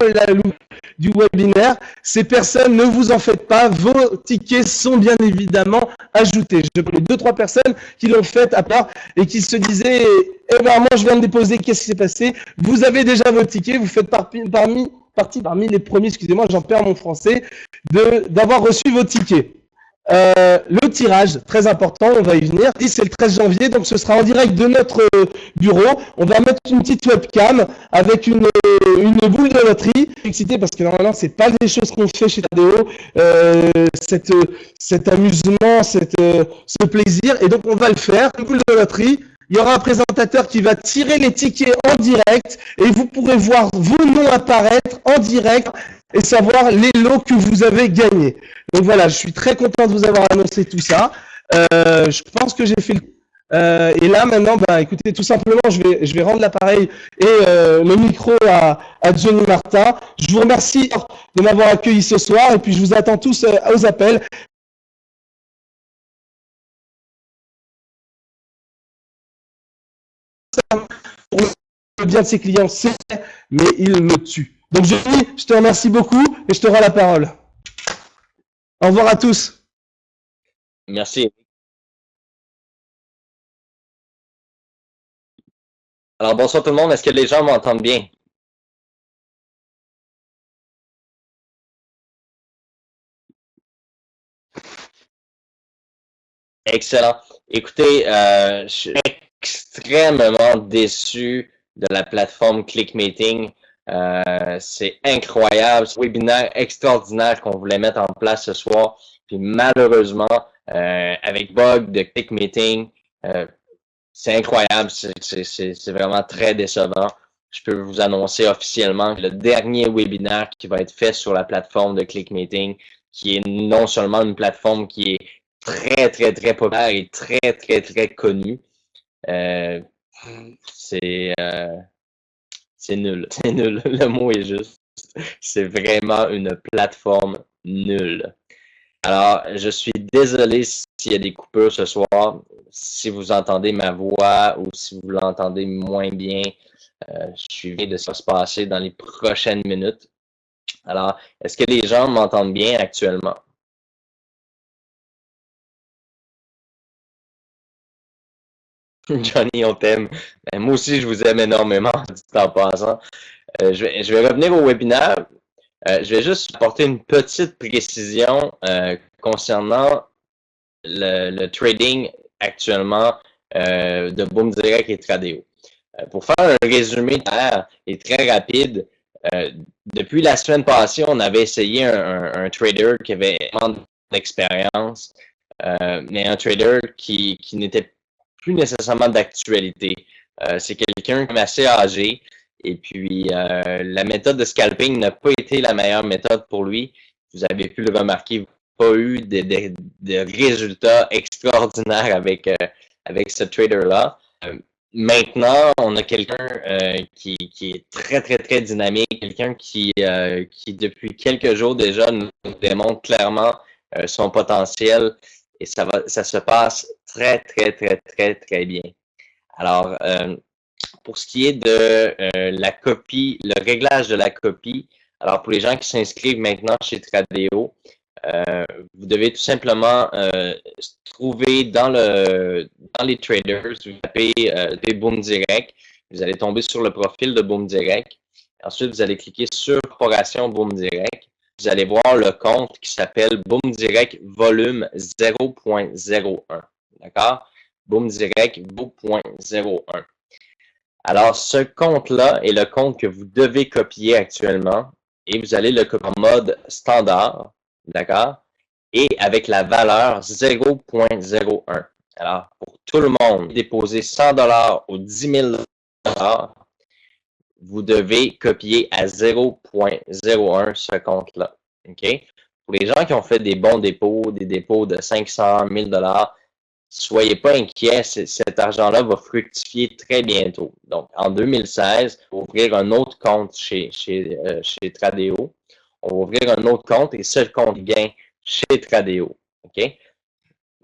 du webinaire. Ces personnes, ne vous en faites pas, vos tickets sont bien évidemment ajoutés. Je connais 2-3 personnes qui l'ont fait à part et qui se disaient « Eh ben moi je viens de déposer, qu'est-ce qui s'est passé ?» Vous avez déjà vos tickets, vous faites partie parmi les premiers, excusez-moi, j'en perds mon français, d'avoir reçu vos tickets. Le tirage, très important, on va y venir. C'est le 13 janvier, donc ce sera en direct de notre bureau. On va mettre une petite webcam avec une boule de loterie. Excité parce que normalement, c'est pas des choses qu'on fait chez Tradeo, cet amusement, ce plaisir. Et donc, on va le faire, une boule de loterie. Il y aura un présentateur qui va tirer les tickets en direct et vous pourrez voir vos noms apparaître en direct et savoir les lots que vous avez gagnés. Donc voilà, je suis très content de vous avoir annoncé tout ça. Je pense que j'ai fait et là maintenant, bah, écoutez, tout simplement, je vais rendre l'appareil et le micro à Johnny Martin. Je vous remercie de m'avoir accueilli ce soir et puis je vous attends tous aux appels. Pour le bien de ses clients, c'est vrai, mais il me tue. Donc Johnny, je te remercie beaucoup et je te rends la parole. Au revoir à tous. Merci. Alors, bonsoir tout le monde. Est-ce que les gens m'entendent bien? Excellent. Écoutez, je suis extrêmement déçu de la plateforme ClickMeeting. C'est incroyable, ce webinaire extraordinaire qu'on voulait mettre en place ce soir. Puis malheureusement, avec bug de ClickMeeting, c'est incroyable, c'est vraiment très décevant. Je peux vous annoncer officiellement que le dernier webinaire qui va être fait sur la plateforme de ClickMeeting, qui est non seulement une plateforme qui est très, très, très populaire et très, très, très connue, c'est nul. C'est nul. Le mot est juste. C'est vraiment une plateforme nulle. Alors, je suis désolé s'il y a des coupures ce soir. Si vous entendez ma voix ou si vous l'entendez moins bien, je suis de ça se passer dans les prochaines minutes. Alors, est-ce que les gens m'entendent bien actuellement? Johnny, on t'aime. Moi aussi, je vous aime énormément, dit en passant. Je vais revenir au webinaire. Je vais juste apporter une petite précision concernant le trading actuellement de Boom Direct et Tradeo. Pour faire un résumé clair et très rapide, depuis la semaine passée, on avait essayé un trader qui avait énormément d'expérience, mais un trader qui n'était plus nécessairement d'actualité. C'est quelqu'un assez âgé et puis la méthode de scalping n'a pas été la meilleure méthode pour lui. Vous avez pu le remarquer, pas eu de résultats extraordinaires avec ce trader-là. Maintenant, on a quelqu'un qui est très, très, très dynamique, quelqu'un qui depuis quelques jours déjà nous démontre clairement son potentiel et ça se passe très, très, très, très, très bien. Alors, pour ce qui est de la copie, le réglage de la copie, alors pour les gens qui s'inscrivent maintenant chez Tradeo, vous devez tout simplement trouver dans les traders, vous tapez des Boom Direct, vous allez tomber sur le profil de Boom Direct. Ensuite, vous allez cliquer sur Corporation Boom Direct. Vous allez voir le compte qui s'appelle Boom Direct Volume 0.01. D'accord? Boom Direct 0.01. Alors, ce compte-là est le compte que vous devez copier actuellement et vous allez le copier en mode standard. D'accord? Et avec la valeur 0.01. Alors, pour tout le monde, déposer 100$ ou 10 000$, vous devez copier à 0.01 ce compte-là. OK? Pour les gens qui ont fait des bons dépôts, des dépôts de 500, 1000$, soyez pas inquiets, cet argent-là va fructifier très bientôt. Donc, en 2016, on va ouvrir un autre compte chez Tradeo. On va ouvrir un autre compte et ce compte gain chez Tradeo. OK?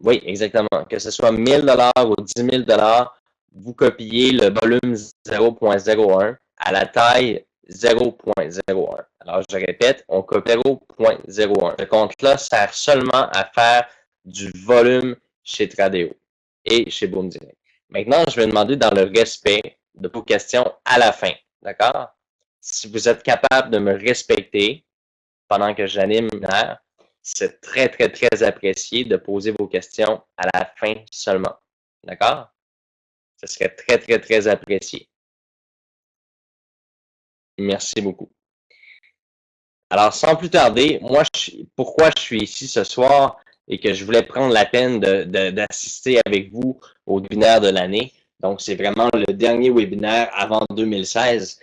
Oui, exactement. Que ce soit 1000$ ou 10 000$, vous copiez le volume 0.01 à la taille 0.01. Alors, je répète, on copie 0.01. Ce compte-là sert seulement à faire du volume chez Tradeo et chez Boom Direct. Maintenant, je vais demander dans le respect de vos questions à la fin. D'accord? Si vous êtes capable de me respecter pendant que j'anime l'heure, c'est très, très, très apprécié de poser vos questions à la fin seulement. D'accord? Ce serait très, très, très apprécié. Merci beaucoup. Alors, sans plus tarder, moi, pourquoi je suis ici ce soir et que je voulais prendre la peine d'assister avec vous au webinaire de l'année. Donc, c'est vraiment le dernier webinaire avant 2016.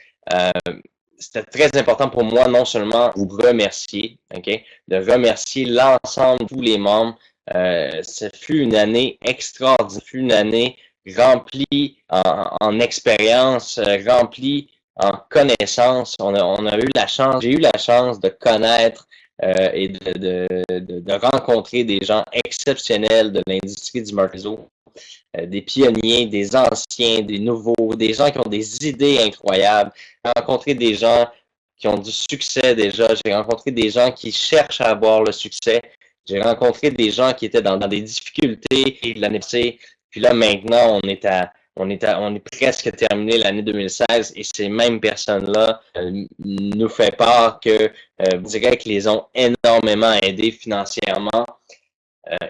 C'était très important pour moi, non seulement vous remercier, okay, de remercier l'ensemble de tous les membres. Ce fut une année extraordinaire, ce fut une année remplie en expérience, remplie en connaissance. On a eu la chance, j'ai eu la chance de connaître et de rencontrer des gens exceptionnels de l'industrie du marketing, des pionniers, des anciens, des nouveaux, des gens qui ont des idées incroyables. J'ai rencontré des gens qui ont du succès déjà. J'ai rencontré des gens qui cherchent à avoir le succès. J'ai rencontré des gens qui étaient dans des difficultés l'année passée. Puis là, maintenant, on est presque terminé l'année 2016 et ces mêmes personnes-là nous font part que je dirais qu'ils les ont énormément aidés financièrement.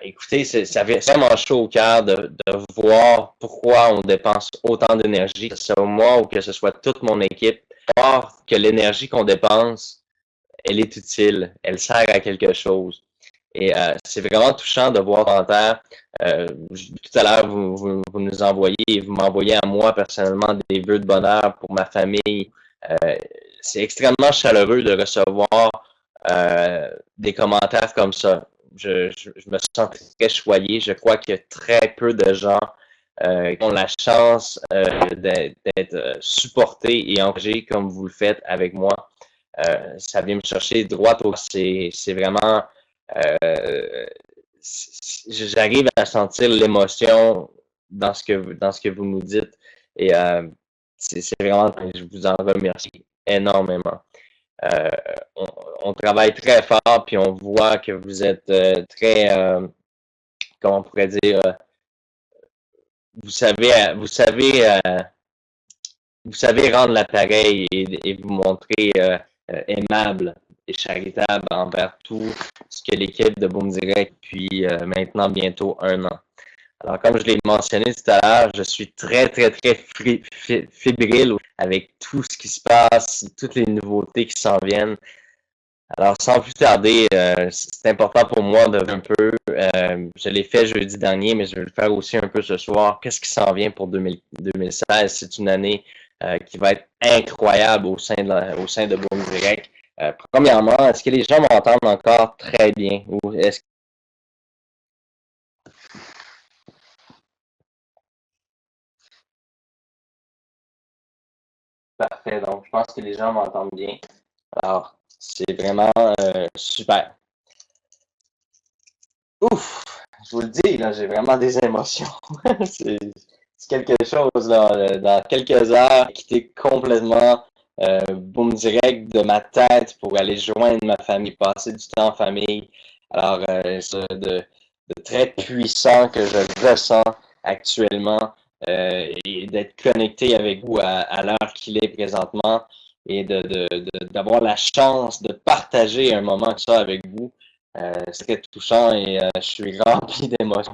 Écoutez, ça fait vraiment chaud au cœur de voir pourquoi on dépense autant d'énergie, que ce soit moi ou que ce soit toute mon équipe, voir que l'énergie qu'on dépense, elle est utile, elle sert à quelque chose. Et c'est vraiment touchant de voir en terre. Tout à l'heure, vous nous envoyez, vous m'envoyez à moi personnellement des vœux de bonheur pour ma famille. C'est extrêmement chaleureux de recevoir des commentaires comme ça. Je me sens très choyé. Je crois qu'il y a très peu de gens qui ont la chance d'être supportés et engagés comme vous le faites avec moi. Ça vient me chercher droit au... C'est vraiment... j'arrive à sentir l'émotion dans ce que vous nous dites. Et c'est vraiment... Je vous en remercie énormément. On travaille très fort, puis on voit que vous êtes très, comment on pourrait dire, vous savez rendre l'appareil et vous montrer aimable et charitable envers tout ce que l'équipe de Boom Direct depuis maintenant bientôt 1 an. Alors, comme je l'ai mentionné tout à l'heure, je suis très, très, très fébrile avec tout ce qui se passe, toutes les nouveautés qui s'en viennent. Alors, sans plus tarder, c'est important pour moi de un peu, je l'ai fait jeudi dernier, mais je vais le faire aussi un peu ce soir. Qu'est-ce qui s'en vient pour 2016? C'est une année qui va être incroyable au sein de Boom Direct. Premièrement, est-ce que les gens m'entendent encore très bien? Ou est-ce Parfait, donc je pense que les gens m'entendent bien. Alors, c'est vraiment super. Ouf, je vous le dis, là, j'ai vraiment des émotions. c'est quelque chose, là, dans quelques heures, quitter complètement Boom Direct de ma tête pour aller joindre ma famille, passer du temps en famille. Alors, c'est de très puissant que je ressens actuellement et d'être connecté avec vous à l'heure qu'il est présentement et d'avoir la chance de partager un moment comme ça avec vous. C'est très touchant et je suis rempli d'émotions.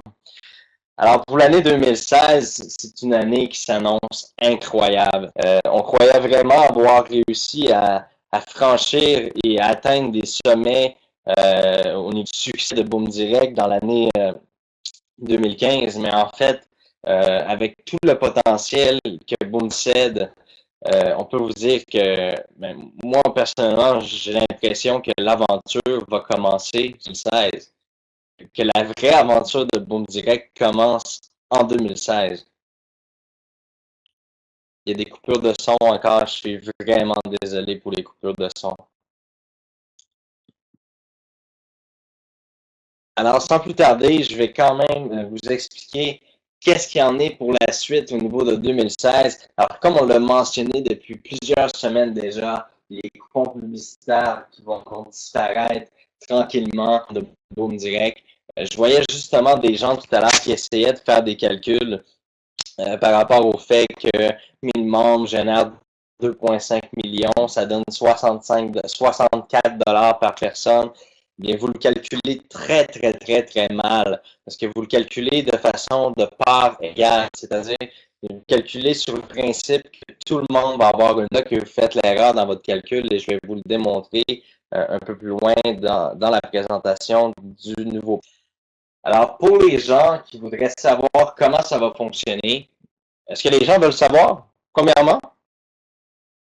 Alors, pour l'année 2016, c'est une année qui s'annonce incroyable. On croyait vraiment avoir réussi à franchir et à atteindre des sommets au niveau du succès de Boom Direct dans l'année 2015, mais en fait, avec tout le potentiel que Boom cède, on peut vous dire que moi, personnellement, j'ai l'impression que l'aventure va commencer en 2016. Que la vraie aventure de Boom Direct commence en 2016. Il y a des coupures de son encore, je suis vraiment désolé pour les coupures de son. Alors, sans plus tarder, je vais quand même vous expliquer qu'est-ce qu'il y en est pour la suite au niveau de 2016? Alors, comme on l'a mentionné depuis plusieurs semaines déjà, les coupons publicitaires qui vont disparaître tranquillement de Boom Direct. Je voyais justement des gens tout à l'heure qui essayaient de faire des calculs par rapport au fait que 1000 membres génèrent 2,5 millions, ça donne 64 $ par personne. Bien, vous le calculez très mal, parce que vous le calculez de façon de part égale, c'est-à-dire vous le calculez sur le principe que tout le monde va avoir une note, que vous faites l'erreur dans votre calcul, et je vais vous le démontrer un peu plus loin dans la présentation du nouveau. Alors, pour les gens qui voudraient savoir comment ça va fonctionner, est-ce que les gens veulent savoir, premièrement?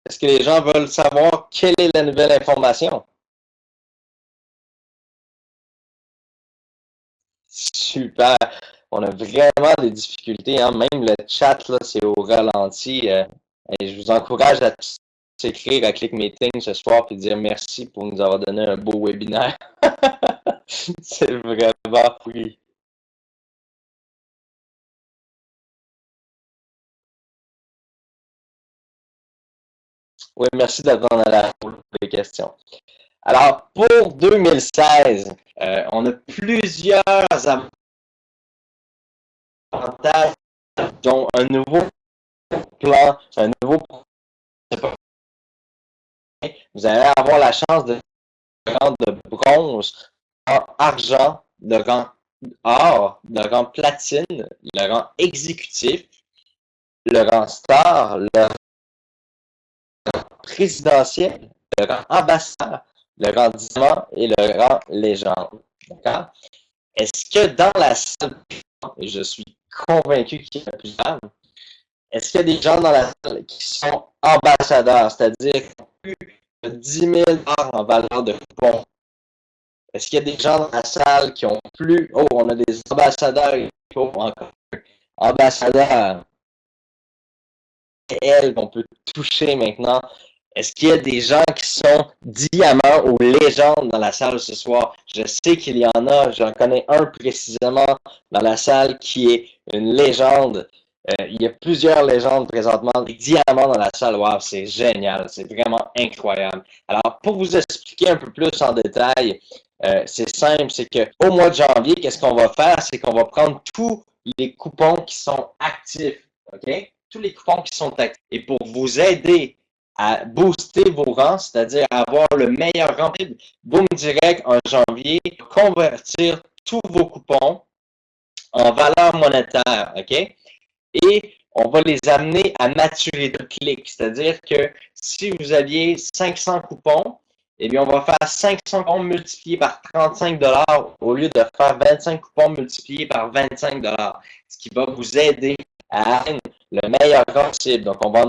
Est-ce que les gens veulent savoir quelle est la nouvelle information? Super! On a vraiment des difficultés, hein? Même le chat, là, c'est au ralenti. Et je vous encourage à s'écrire à Click Meeting ce soir et dire merci pour nous avoir donné un beau webinaire. C'est vraiment free. Oui, merci d'attendre à la pour les questions. Alors, pour 2016, on a plusieurs avantages, dont un nouveau plan, un nouveau. Vous allez avoir la chance de rang de bronze, rang argent, le rang or, le rang platine, le rang exécutif, le rang star, le rang présidentiel, le rang ambassadeur, le rang diamant et le rang légende. D'accord? Est-ce que dans la salle, et je suis convaincu qu'il y a plusieurs, est-ce qu'il y a des gens dans la salle qui sont ambassadeurs, c'est-à-dire qui ont plus de 10 000 $ en valeur de coupons? Est-ce qu'il y a des gens dans la salle qui ont plus... Oh, on a des ambassadeurs et encore ambassadeurs. Elle qu'on peut toucher maintenant. Est-ce qu'il y a des gens qui sont diamants ou légendes dans la salle ce soir? Je sais qu'il y en a. J'en connais un précisément dans la salle qui est une légende. Il y a plusieurs légendes présentement, des diamants dans la salle. Wow, c'est génial. C'est vraiment incroyable. Alors, pour vous expliquer un peu plus en détail, c'est simple, c'est qu'au mois de janvier, qu'est-ce qu'on va faire? C'est qu'on va prendre tous les coupons qui sont actifs. OK? Tous les coupons qui sont actifs. Et pour vous aider à booster vos rangs, c'est-à-dire avoir le meilleur rang, Boom Direct en janvier, convertir tous vos coupons en valeur monétaire. OK? Et on va les amener à maturité de clic. C'est-à-dire que si vous aviez 500 coupons, eh bien, on va faire 500 coupons multipliés par 35 $ au lieu de faire 25 coupons multipliés par 25 $, ce qui va vous aider à atteindre le meilleur rang possible. Donc, on va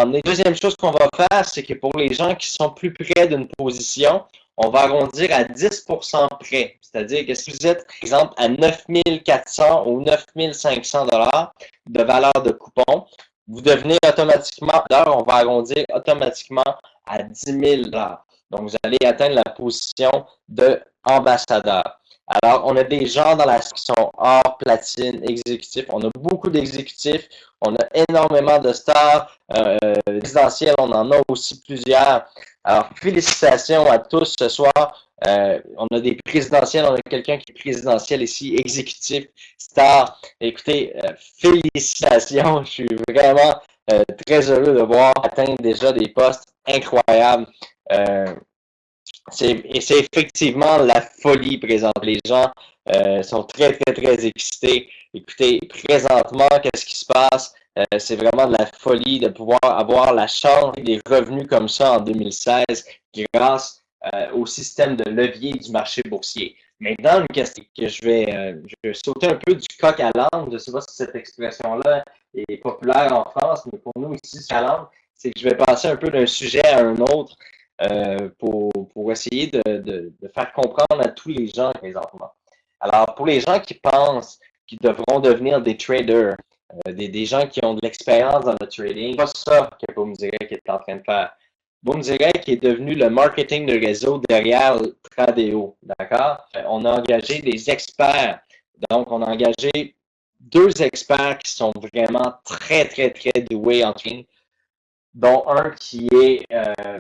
emmener. Deuxième chose qu'on va faire, c'est que pour les gens qui sont plus près d'une position, on va arrondir à 10% près. C'est-à-dire que si vous êtes, par exemple, à 9 400 ou 9 500 $ de valeur de coupon, vous devenez automatiquement, on va arrondir automatiquement à 10 000 $. Donc, vous allez atteindre la position d'ambassadeur. Alors, on a des gens dans la qui sont or, platine, exécutif. On a beaucoup d'exécutifs. On a énormément de stars. Résidentiels, on en a aussi plusieurs. Alors, félicitations à tous ce soir. On a des présidentiels. On a quelqu'un qui est présidentiel ici, exécutif, star. Écoutez, félicitations. Je suis vraiment très heureux de voir atteindre déjà des postes incroyables. C'est effectivement la folie présente. Les gens sont très excités. Écoutez, présentement, qu'est-ce qui se passe? C'est vraiment de la folie de pouvoir avoir la chance des revenus comme ça en 2016 grâce au système de levier du marché boursier. Maintenant, une question que je vais sauter un peu du coq à l'âne. Je ne sais pas si cette expression-là est populaire en France, mais pour nous ici, c'est à l'âne. C'est que je vais passer un peu d'un sujet à un autre. Pour essayer de faire comprendre à tous les gens présentement. Alors, pour les gens qui pensent qu'ils devront devenir des traders, des gens qui ont de l'expérience dans le trading, c'est pas ça que Boom Direct est en train de faire. Boom Direct est devenu le marketing de réseau derrière Tradeo, d'accord? On a engagé des experts, donc on a engagé deux experts qui sont vraiment très, très, très doués en trading, dont un qui est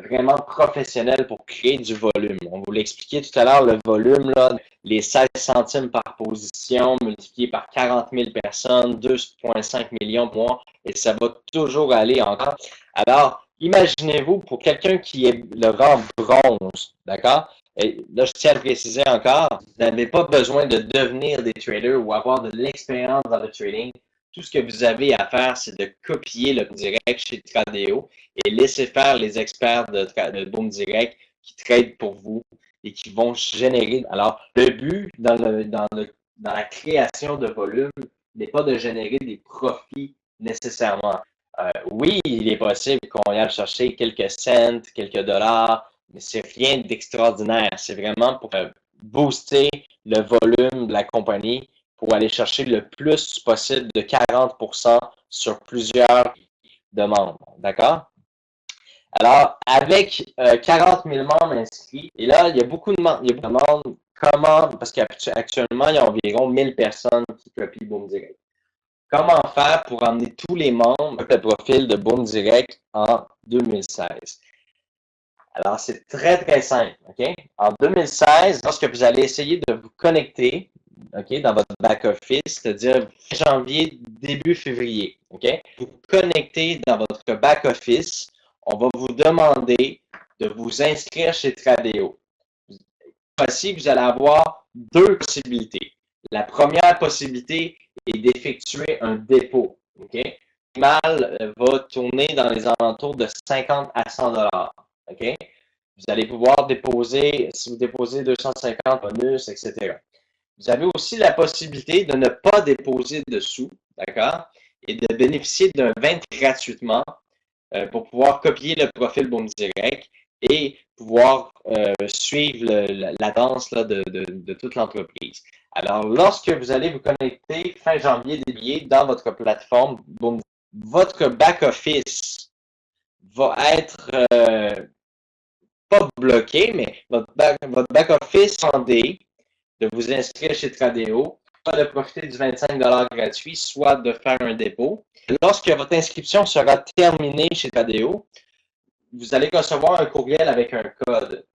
vraiment professionnel pour créer du volume. On vous l'expliquait tout à l'heure, le volume, là, les 16 centimes par position multiplié par 40 000 personnes, 2,5 millions par mois, et ça va toujours aller encore. Alors, imaginez-vous, pour quelqu'un qui est le rang bronze, d'accord? Et là, je tiens à le préciser encore, vous n'avez pas besoin de devenir des traders ou avoir de l'expérience dans le trading. Tout ce que vous avez à faire, c'est de copier le direct chez Tradeo et laisser faire les experts de Boom Direct qui tradent pour vous et qui vont générer. Alors, le but dans la création de volume n'est pas de générer des profits nécessairement. Oui, il est possible qu'on aille chercher quelques cents, quelques dollars, mais c'est rien d'extraordinaire. C'est vraiment pour booster le volume de la compagnie pour aller chercher le plus possible de 40% sur plusieurs demandes. D'accord? Alors, avec 40 000 membres inscrits, et là, il y a beaucoup de demandes, comment, parce qu'actuellement, il y a environ 1000 personnes qui copient Boom Direct. Comment faire pour emmener tous les membres avec le profil de Boom Direct en 2016? Alors, c'est très, très simple. OK? En 2016, lorsque vous allez essayer de vous connecter, OK, dans votre back-office, c'est-à-dire janvier, début février, OK? Vous connectez dans votre back-office, on va vous demander de vous inscrire chez Tradeo. Ici, vous allez avoir deux possibilités. La première possibilité est d'effectuer un dépôt. OK? Le mal va tourner dans les alentours de 50 à 100 dollars. OK? Vous allez pouvoir déposer, si vous déposez 250 bonus, etc. Vous avez aussi la possibilité de ne pas déposer de sous, d'accord? Et de bénéficier d'un 20 gratuitement pour pouvoir copier le profil Boom Direct et pouvoir suivre la danse là, de toute l'entreprise. Alors, lorsque vous allez vous connecter fin janvier, début dans votre plateforme Boom, votre back-office va être pas bloqué, mais votre back-office demandé de vous inscrire chez Tradeo, soit de profiter du 25 gratuit, soit de faire un dépôt. Lorsque votre inscription sera terminée chez Tradeo, vous allez recevoir un courriel avec un code.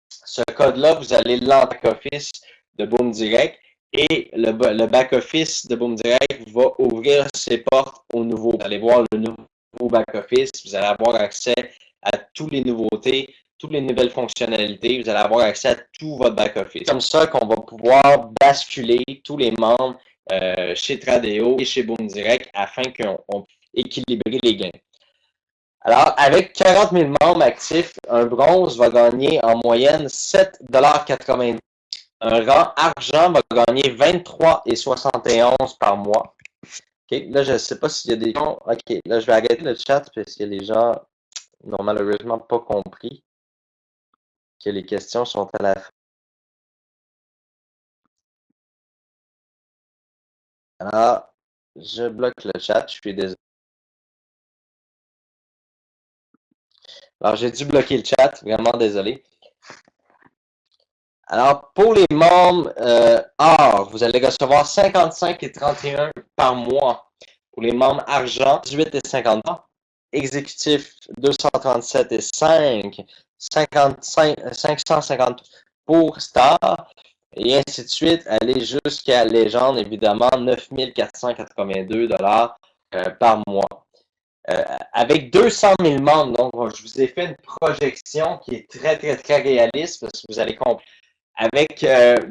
Ce code-là, vous allez l'entrer au back-office de Boom Direct et le back-office de Boom Direct va ouvrir ses portes au nouveau. Vous allez voir le nouveau back-office, vous allez avoir accès à toutes les nouveautés, toutes les nouvelles fonctionnalités, vous allez avoir accès à tout votre back-office. C'est comme ça qu'on va pouvoir basculer tous les membres chez Tradeo et chez Boom Direct afin qu'on puisse équilibrer les gains. Alors, avec 40 000 membres actifs, un bronze va gagner en moyenne 7,90 $. Un rang argent va gagner 23,71 par mois. OK, là, je ne sais pas s'il y a des gens. OK, là, je vais arrêter le chat parce que les gens n'ont malheureusement pas compris que les questions sont à la fin. Alors, je bloque le chat, je suis désolé. Alors, j'ai dû bloquer le chat, vraiment désolé. Alors, pour les membres or, vous allez recevoir 55 et 31 par mois. Pour les membres argent, 18 et 50 $. Exécutif, 237 et 5, 550 pour star, et ainsi de suite, aller jusqu'à légende, évidemment, 9 482 $ par mois. Avec 200 000 membres, donc je vous ai fait une projection qui est très, très, très réaliste parce que vous allez comprendre. Avec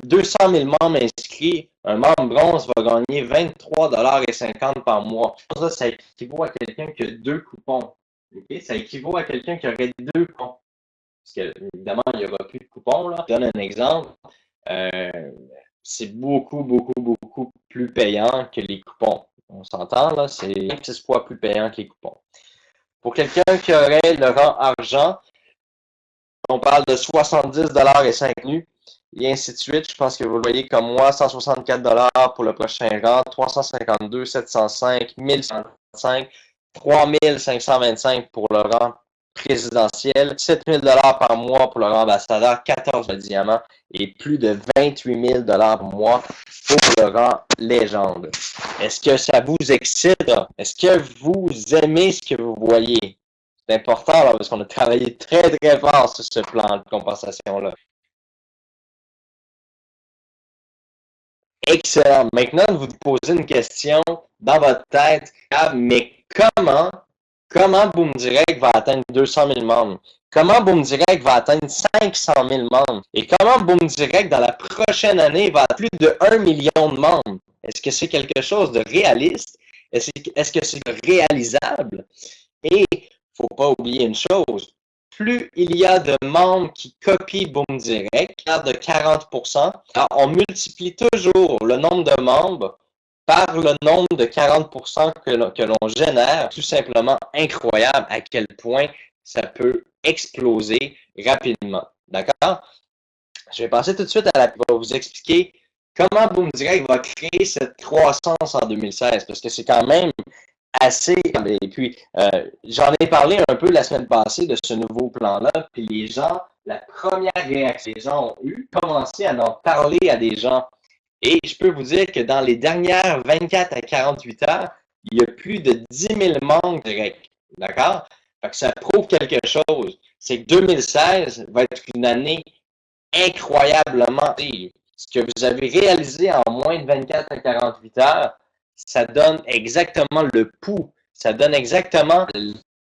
200 000 membres inscrits, un membre bronze va gagner 23,50 $ par mois. Ça équivaut à quelqu'un qui a 2 coupons. Okay? Ça équivaut à quelqu'un qui aurait 2 coupons. Parce que, évidemment, il n'y aura plus de coupons. Là. Je donne un exemple. C'est beaucoup, beaucoup, beaucoup plus payant que les coupons. On s'entend, là, c'est 6 fois plus payant que les coupons. Pour quelqu'un qui aurait le rang argent, on parle de 70 $ et 5 nus, et ainsi de suite. Je pense que vous le voyez comme moi, 164 $ pour le prochain rang, 352, 705, 1105, 3525 pour le rang présidentielle, 7 000 $ par mois pour le rang ambassadeur, 14 le diamant et plus de 28 000 $ par mois pour le rang légende. Est-ce que ça vous excite? Est-ce que vous aimez ce que vous voyez? C'est important là, parce qu'on a travaillé très très fort sur ce plan de compensation-là. Excellent. Maintenant, vous posez une question dans votre tête. Ah, mais comment Boom Direct va atteindre 200 000 membres? Comment Boom Direct va atteindre 500 000 membres? Et comment Boom Direct, dans la prochaine année, va atteindre plus de 1 million de membres? Est-ce que c'est quelque chose de réaliste? Est-ce que c'est réalisable? Et il ne faut pas oublier une chose. Plus il y a de membres qui copient Boom Direct, de 40%, alors on multiplie toujours le nombre de membres par le nombre de 40% que l'on génère. Tout simplement incroyable à quel point ça peut exploser rapidement. D'accord? Je vais passer tout de suite à vous expliquer comment Boom Direct va créer cette croissance en 2016, parce que c'est quand même assez, et puis j'en ai parlé un peu la semaine passée de ce nouveau plan-là, puis les gens, la première réaction que les gens ont eu, commencé à en parler à des gens. Et je peux vous dire que dans les dernières 24 à 48 heures, il y a plus de 10 000 membres directs. D'accord? Fait que ça prouve quelque chose. C'est que 2016 va être une année incroyablement active. Ce que vous avez réalisé en moins de 24 à 48 heures, ça donne exactement le pouls, ça donne exactement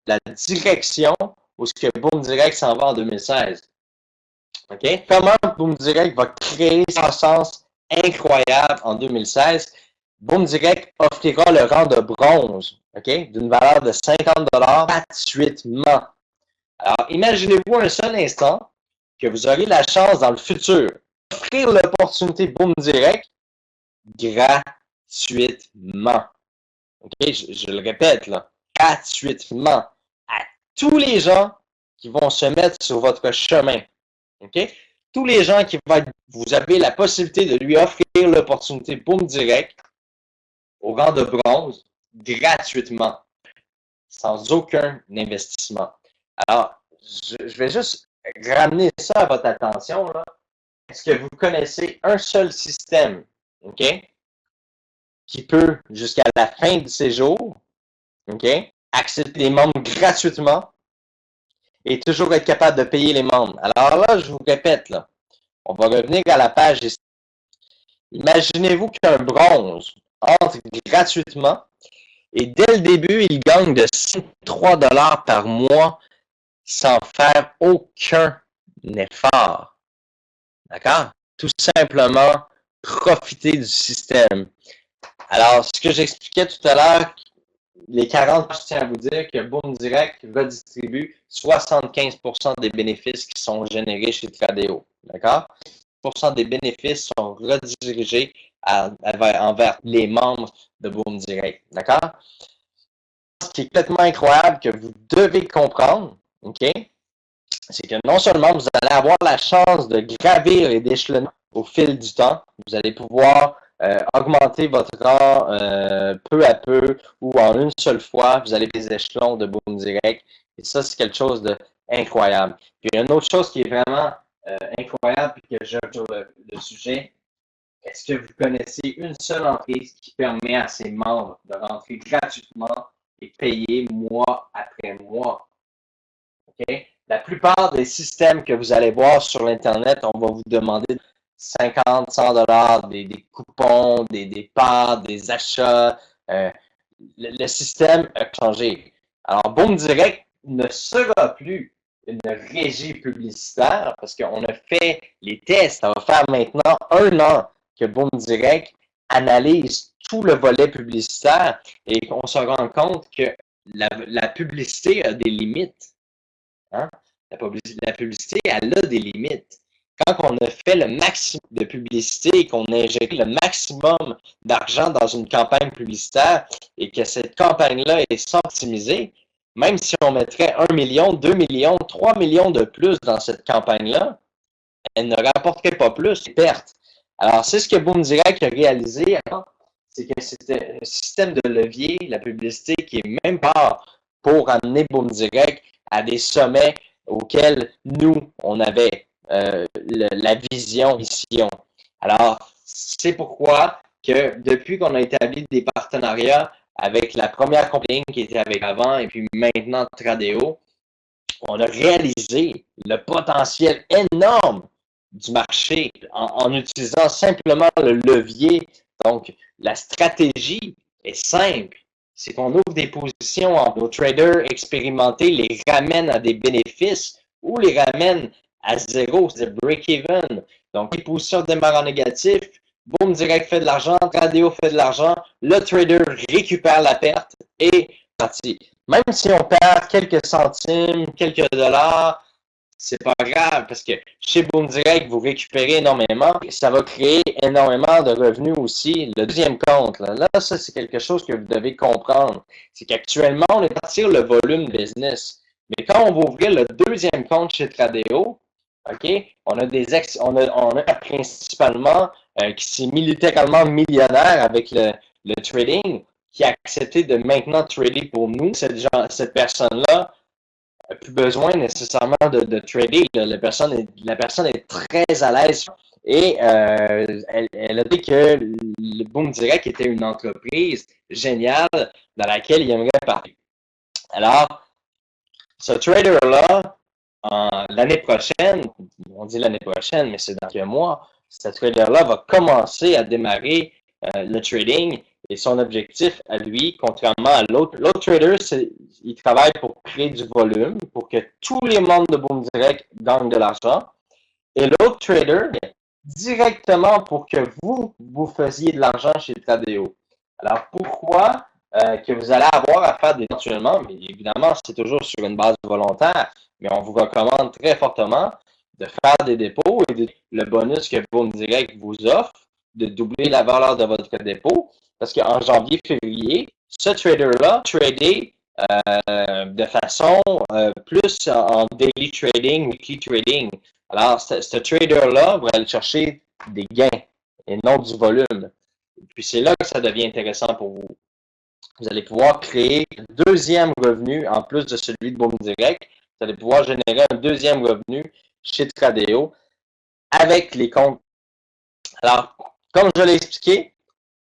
la direction où ce que Boom Direct s'en va en 2016. OK? Comment Boom Direct va créer une croissance incroyable en 2016? Boom Direct offrira le rang de bronze, OK? D'une valeur de 50 $ gratuitement. Alors, imaginez-vous un seul instant que vous aurez la chance dans le futur d'offrir l'opportunité Boom Direct gratuitement. OK? Je le répète, là, gratuitement à tous les gens qui vont se mettre sur votre chemin. OK? Tous les gens vous avez la possibilité de lui offrir l'opportunité Boom Direct au rang de bronze gratuitement, sans aucun investissement. Alors, je vais juste ramener ça à votre attention, là. Est-ce que vous connaissez un seul système, OK, qui peut, jusqu'à la fin de ses jours, OK, accepter les membres gratuitement et toujours être capable de payer les membres? Alors là, je vous répète, là, on va revenir à la page ici. Imaginez-vous qu'un bronze entre gratuitement et dès le début, il gagne de 3 $ par mois sans faire aucun effort. D'accord? Tout simplement profiter du système. Alors, ce que j'expliquais tout à l'heure, les 40, je tiens à vous dire que Boom Direct redistribue 75% des bénéfices qui sont générés chez Tradeo. D'accord? 50% des bénéfices sont redirigés envers les membres de Boom Direct. D'accord? Ce qui est complètement incroyable que vous devez comprendre, OK, c'est que non seulement vous allez avoir la chance de gravir les échelons au fil du temps, vous allez pouvoir augmenter votre rang peu à peu ou en une seule fois, vous allez les échelons de Boom Direct. Et ça, c'est quelque chose d'incroyable. Puis il y a une autre chose qui est vraiment incroyable et que j'ai sur le sujet. Est-ce que vous connaissez une seule entreprise qui permet à ses membres de rentrer gratuitement et payer mois après mois? OK? La plupart des systèmes que vous allez voir sur l'Internet, on va vous demander 50, 100 $, des coupons, des parts, des achats. Le système a changé. Alors, Boom Direct ne sera plus une régie publicitaire parce qu'on a fait les tests. Ça va faire maintenant 1 an que Boom Direct analyse tout le volet publicitaire et qu'on se rend compte que la publicité a des limites. Hein? La publicité, elle a des limites. Quand on a fait le maximum de publicité et qu'on a injecté le maximum d'argent dans une campagne publicitaire et que cette campagne-là est optimisée, même si on mettrait 1 million, 2 millions, 3 millions de plus dans cette campagne-là, elle ne rapporterait pas plus de pertes. Alors, c'est ce que Boom Direct a réalisé, c'est que c'était un système de levier, la publicité, qui est même pas pour amener Boom Direct à des sommets auxquels nous, on avait la vision, mission. Alors, c'est pourquoi que depuis qu'on a établi des partenariats avec la première compagnie qui était avec avant et puis maintenant Tradeo, on a réalisé le potentiel énorme du marché en utilisant simplement le levier. Donc, la stratégie est simple. C'est qu'on ouvre des positions en nos traders expérimentés, les ramène à des bénéfices ou les ramène à zéro, c'est-à-dire break-even. Donc, les positions démarrent en négatif, Boom Direct fait de l'argent, Tradeo fait de l'argent, le trader récupère la perte et parti. Même si on perd quelques centimes, quelques dollars, c'est pas grave parce que chez Boom Direct, vous récupérez énormément. Ça va créer énormément de revenus aussi. Le deuxième compte, là ça, c'est quelque chose que vous devez comprendre. C'est qu'actuellement, on est parti sur le volume business. Mais quand on va ouvrir le deuxième compte chez Tradeo, OK, on a principalement qui s'est littéralement millionnaire avec le trading, qui a accepté de maintenant trader pour nous. Cette personne-là n'a plus besoin nécessairement de trader. La personne est très à l'aise et elle a dit que le Boom Direct était une entreprise géniale dans laquelle il aimerait parler. Alors, ce trader-là, l'année prochaine, on dit l'année prochaine, mais c'est dans quelques mois, ce trader-là va commencer à démarrer le trading et son objectif à lui, contrairement à l'autre trader, il travaille pour créer du volume, pour que tous les membres de Boom Direct gagnent de l'argent. Et l'autre trader, directement pour que vous faisiez de l'argent chez Tradeo. Alors, pourquoi que vous allez avoir à faire éventuellement, mais évidemment, c'est toujours sur une base volontaire, mais on vous recommande très fortement de faire des dépôts et le bonus que Boom Direct vous offre, de doubler la valeur de votre dépôt, parce qu'en janvier, février, ce trader-là tradait de façon plus en daily trading, weekly trading. Alors, ce trader-là va aller chercher des gains et non du volume. Et puis, c'est là que ça devient intéressant pour vous. Vous allez pouvoir créer un deuxième revenu en plus de celui de Boom Direct. Vous allez pouvoir générer un deuxième revenu chez Tradeo avec les comptes. Alors, comme je l'ai expliqué,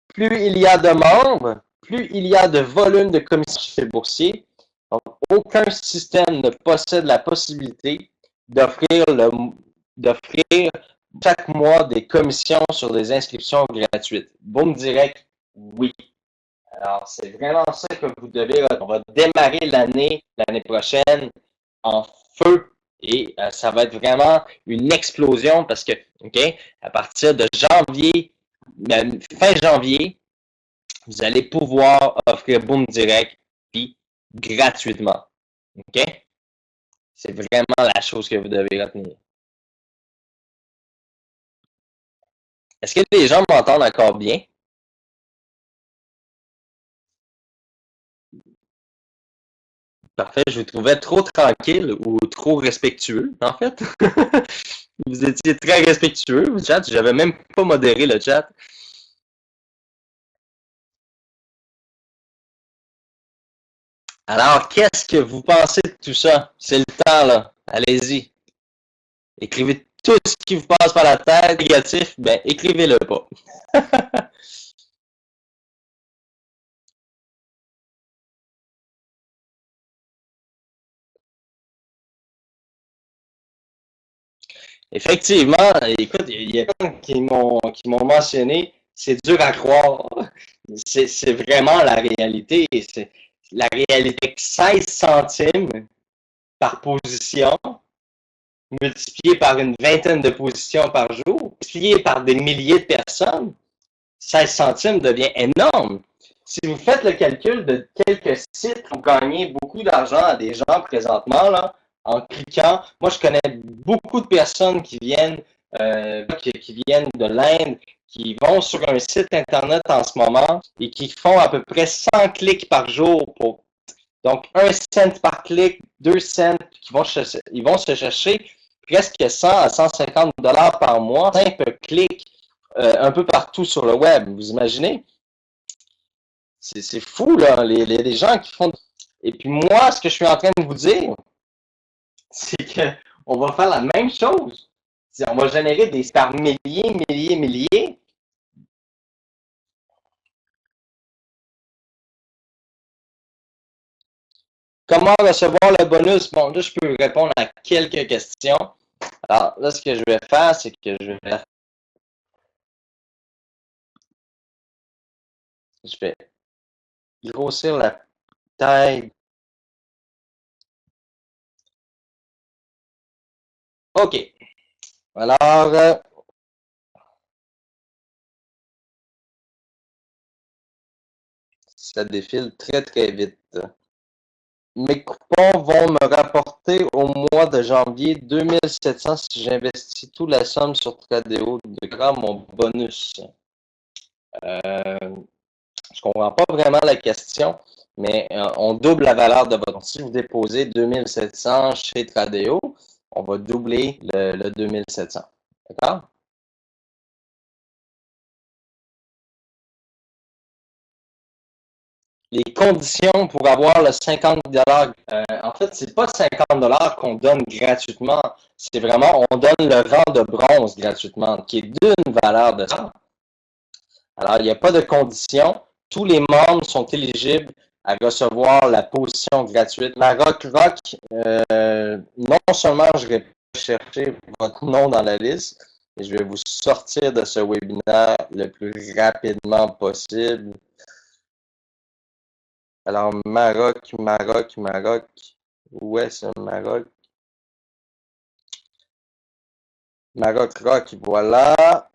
plus il y a de membres, plus il y a de volume de commissions chez le boursier. Donc, aucun système ne possède la possibilité d'offrir chaque mois des commissions sur des inscriptions gratuites. Boom Direct, oui. Alors, c'est vraiment ça que vous devez. On va démarrer l'année prochaine en feu et ça va être vraiment une explosion parce que, OK, à partir de janvier, fin janvier, vous allez pouvoir offrir Boom Direct puis gratuitement. OK? C'est vraiment la chose que vous devez retenir. Est-ce que les gens m'entendent encore bien? Parfait, je vous trouvais trop tranquille ou trop respectueux, en fait. Vous étiez très respectueux, le chat. J'avais même pas modéré le chat. Alors, qu'est-ce que vous pensez de tout ça? C'est le temps, là. Allez-y. Écrivez tout ce qui vous passe par la tête, négatif, ben, écrivez-le pas. Effectivement, écoute, il y a des gens qui m'ont mentionné, c'est dur à croire. C'est vraiment la réalité. C'est la réalité. 16 centimes par position, multiplié par une vingtaine de positions par jour, multiplié par des milliers de personnes, 16 centimes devient énorme. Si vous faites le calcul de quelques sites, vous gagnez beaucoup d'argent à des gens présentement, là, en cliquant. Moi, je connais beaucoup de personnes qui viennent de l'Inde, qui vont sur un site Internet en ce moment et qui font à peu près 100 clics par jour. Donc, 1 cent par clic, 2 cents, ils vont se chercher presque 100 à 150 $ par mois, simple clic, un peu partout sur le web. Vous imaginez? C'est fou, là, les gens qui font... Et puis moi, ce que je suis en train de vous dire, c'est qu'on va faire la même chose. On va générer des par milliers. Comment recevoir le bonus? Bon, là, je peux répondre à quelques questions. Alors, là, ce que je vais faire, c'est que je vais grossir la taille. OK. Alors, ça défile très vite. Mes coupons vont me rapporter au mois de janvier 2700 si j'investis toute la somme sur Tradeo de mon bonus. Je comprends pas vraiment la question, mais on double la valeur de votre. Si vous déposez 2700 chez Tradeo, on va doubler le 2700. D'accord? Les conditions pour avoir le 50 en fait, c'est pas 50 qu'on donne gratuitement. C'est vraiment, on donne le rang de bronze gratuitement, qui est d'une valeur de 100. Alors, il n'y a pas de condition. Tous les membres sont éligibles à recevoir la position gratuite. Maroc Rock, non seulement je vais chercher votre nom dans la liste, mais je vais vous sortir de ce webinaire le plus rapidement possible. Alors, Maroc, où est ce Maroc? Maroc Rock, voilà.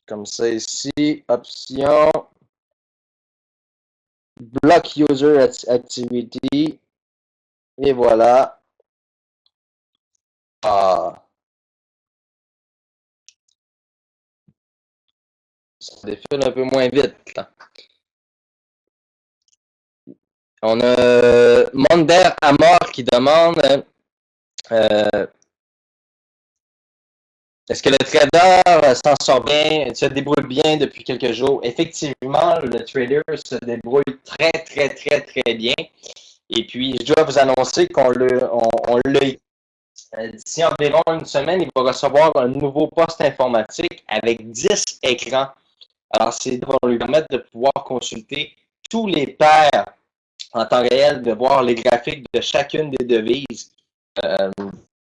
Comme ça ici, option, block user activity, et voilà. Ah. Ça défile un peu moins vite, là. On a Monder Amor qui demande est-ce que le trader s'en sort bien, se débrouille bien depuis quelques jours? Effectivement, le trader se débrouille très bien. Et puis, je dois vous annoncer qu'on l'a d'ici environ une semaine, il va recevoir un nouveau poste informatique avec 10 écrans. Alors, c'est va lui permettre de pouvoir consulter tous les paires en temps réel, de voir les graphiques de chacune des devises,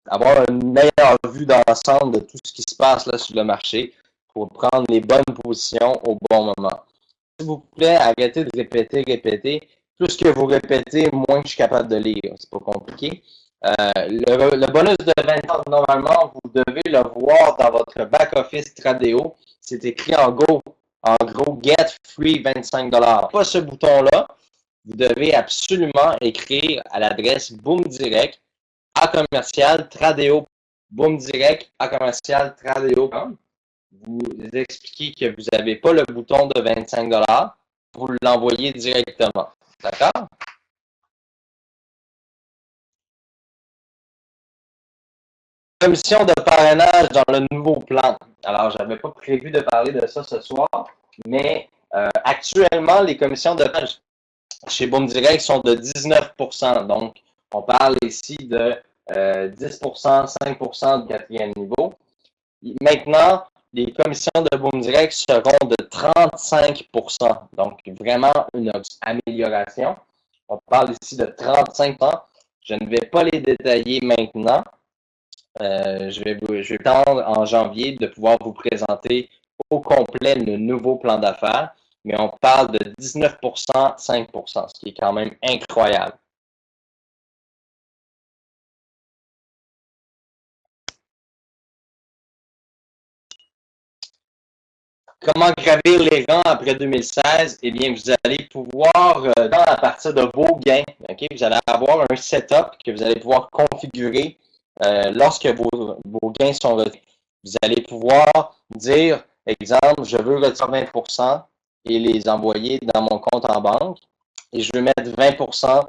avoir une meilleure vue d'ensemble de tout ce qui se passe là sur le marché pour prendre les bonnes positions au bon moment. S'il vous plaît, arrêtez de répéter. Plus que vous répétez, moins je suis capable de lire. C'est pas compliqué. Le bonus de 20 ans, normalement, vous devez le voir dans votre back-office Tradeo. C'est écrit en gros, get free 25 $. Pas ce bouton-là. Vous devez absolument écrire à l'adresse Boom Direct à commercial Tradeo. Boom Direct à commercial Tradeo. Vous expliquez que vous n'avez pas le bouton de 25 $. Vous l'envoyez directement. D'accord? Commission de parrainage dans le nouveau plan. Alors, je n'avais pas prévu de parler de ça ce soir, mais actuellement, les commissions de parrainage chez Boom Direct sont de 19%. Donc, on parle ici de 10%, 5% du quatrième niveau. Maintenant, les commissions de Boom Direct seront de 35%. Donc, vraiment une amélioration. On parle ici de 35%. Je ne vais pas les détailler maintenant. Je vais tendre en janvier de pouvoir vous présenter au complet le nouveau plan d'affaires, mais on parle de 19%, 5%, ce qui est quand même incroyable. Comment gravir les rangs après 2016? Eh bien, vous allez pouvoir, à partir de vos gains, okay, vous allez avoir un setup que vous allez pouvoir configurer lorsque vos gains sont retirés. Vous allez pouvoir dire, exemple, je veux retirer 20% et les envoyer dans mon compte en banque et je veux mettre 20%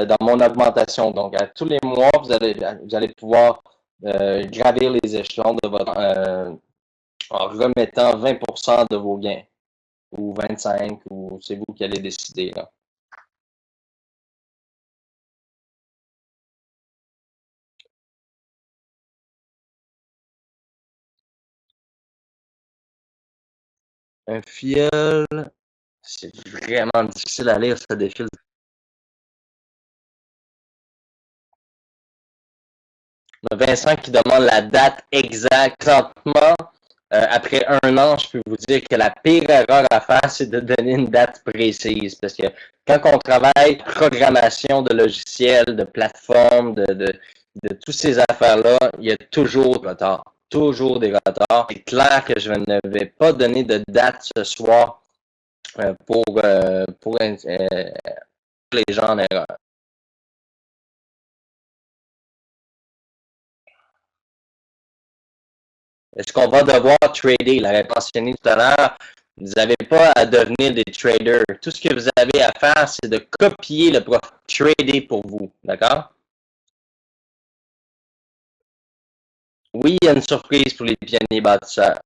dans mon augmentation. Donc, à tous les mois, vous allez pouvoir gravir les échelons de votre en remettant 20% de vos gains, ou 25%, ou c'est vous qui allez décider, là. Un filleul, c'est vraiment difficile à lire, ça défile. On a Vincent qui demande la date exacte. Présentement, après 1 an, je peux vous dire que la pire erreur à faire, c'est de donner une date précise. Parce que quand on travaille programmation de logiciels, de plateformes, de toutes ces affaires-là, il y a toujours des retards. Toujours des retards. C'est clair que je ne vais pas donner de date ce soir pour les gens en erreur. Est-ce qu'on va devoir trader? La réponse mentionnée tout à l'heure, vous n'avez pas à devenir des traders. Tout ce que vous avez à faire, c'est de copier le profil trader pour vous. D'accord? Oui, il y a une surprise pour les pionniers bâtisseurs.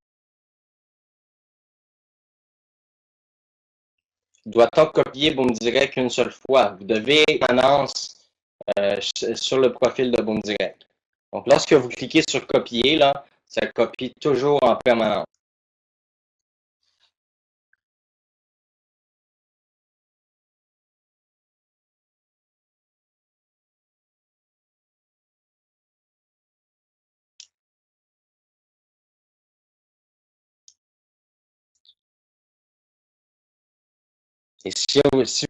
Doit-on copier Boom Direct une seule fois? Vous devez annonce sur le profil de Boom Direct. Donc, lorsque vous cliquez sur copier, là, ça copie toujours en permanence. Et si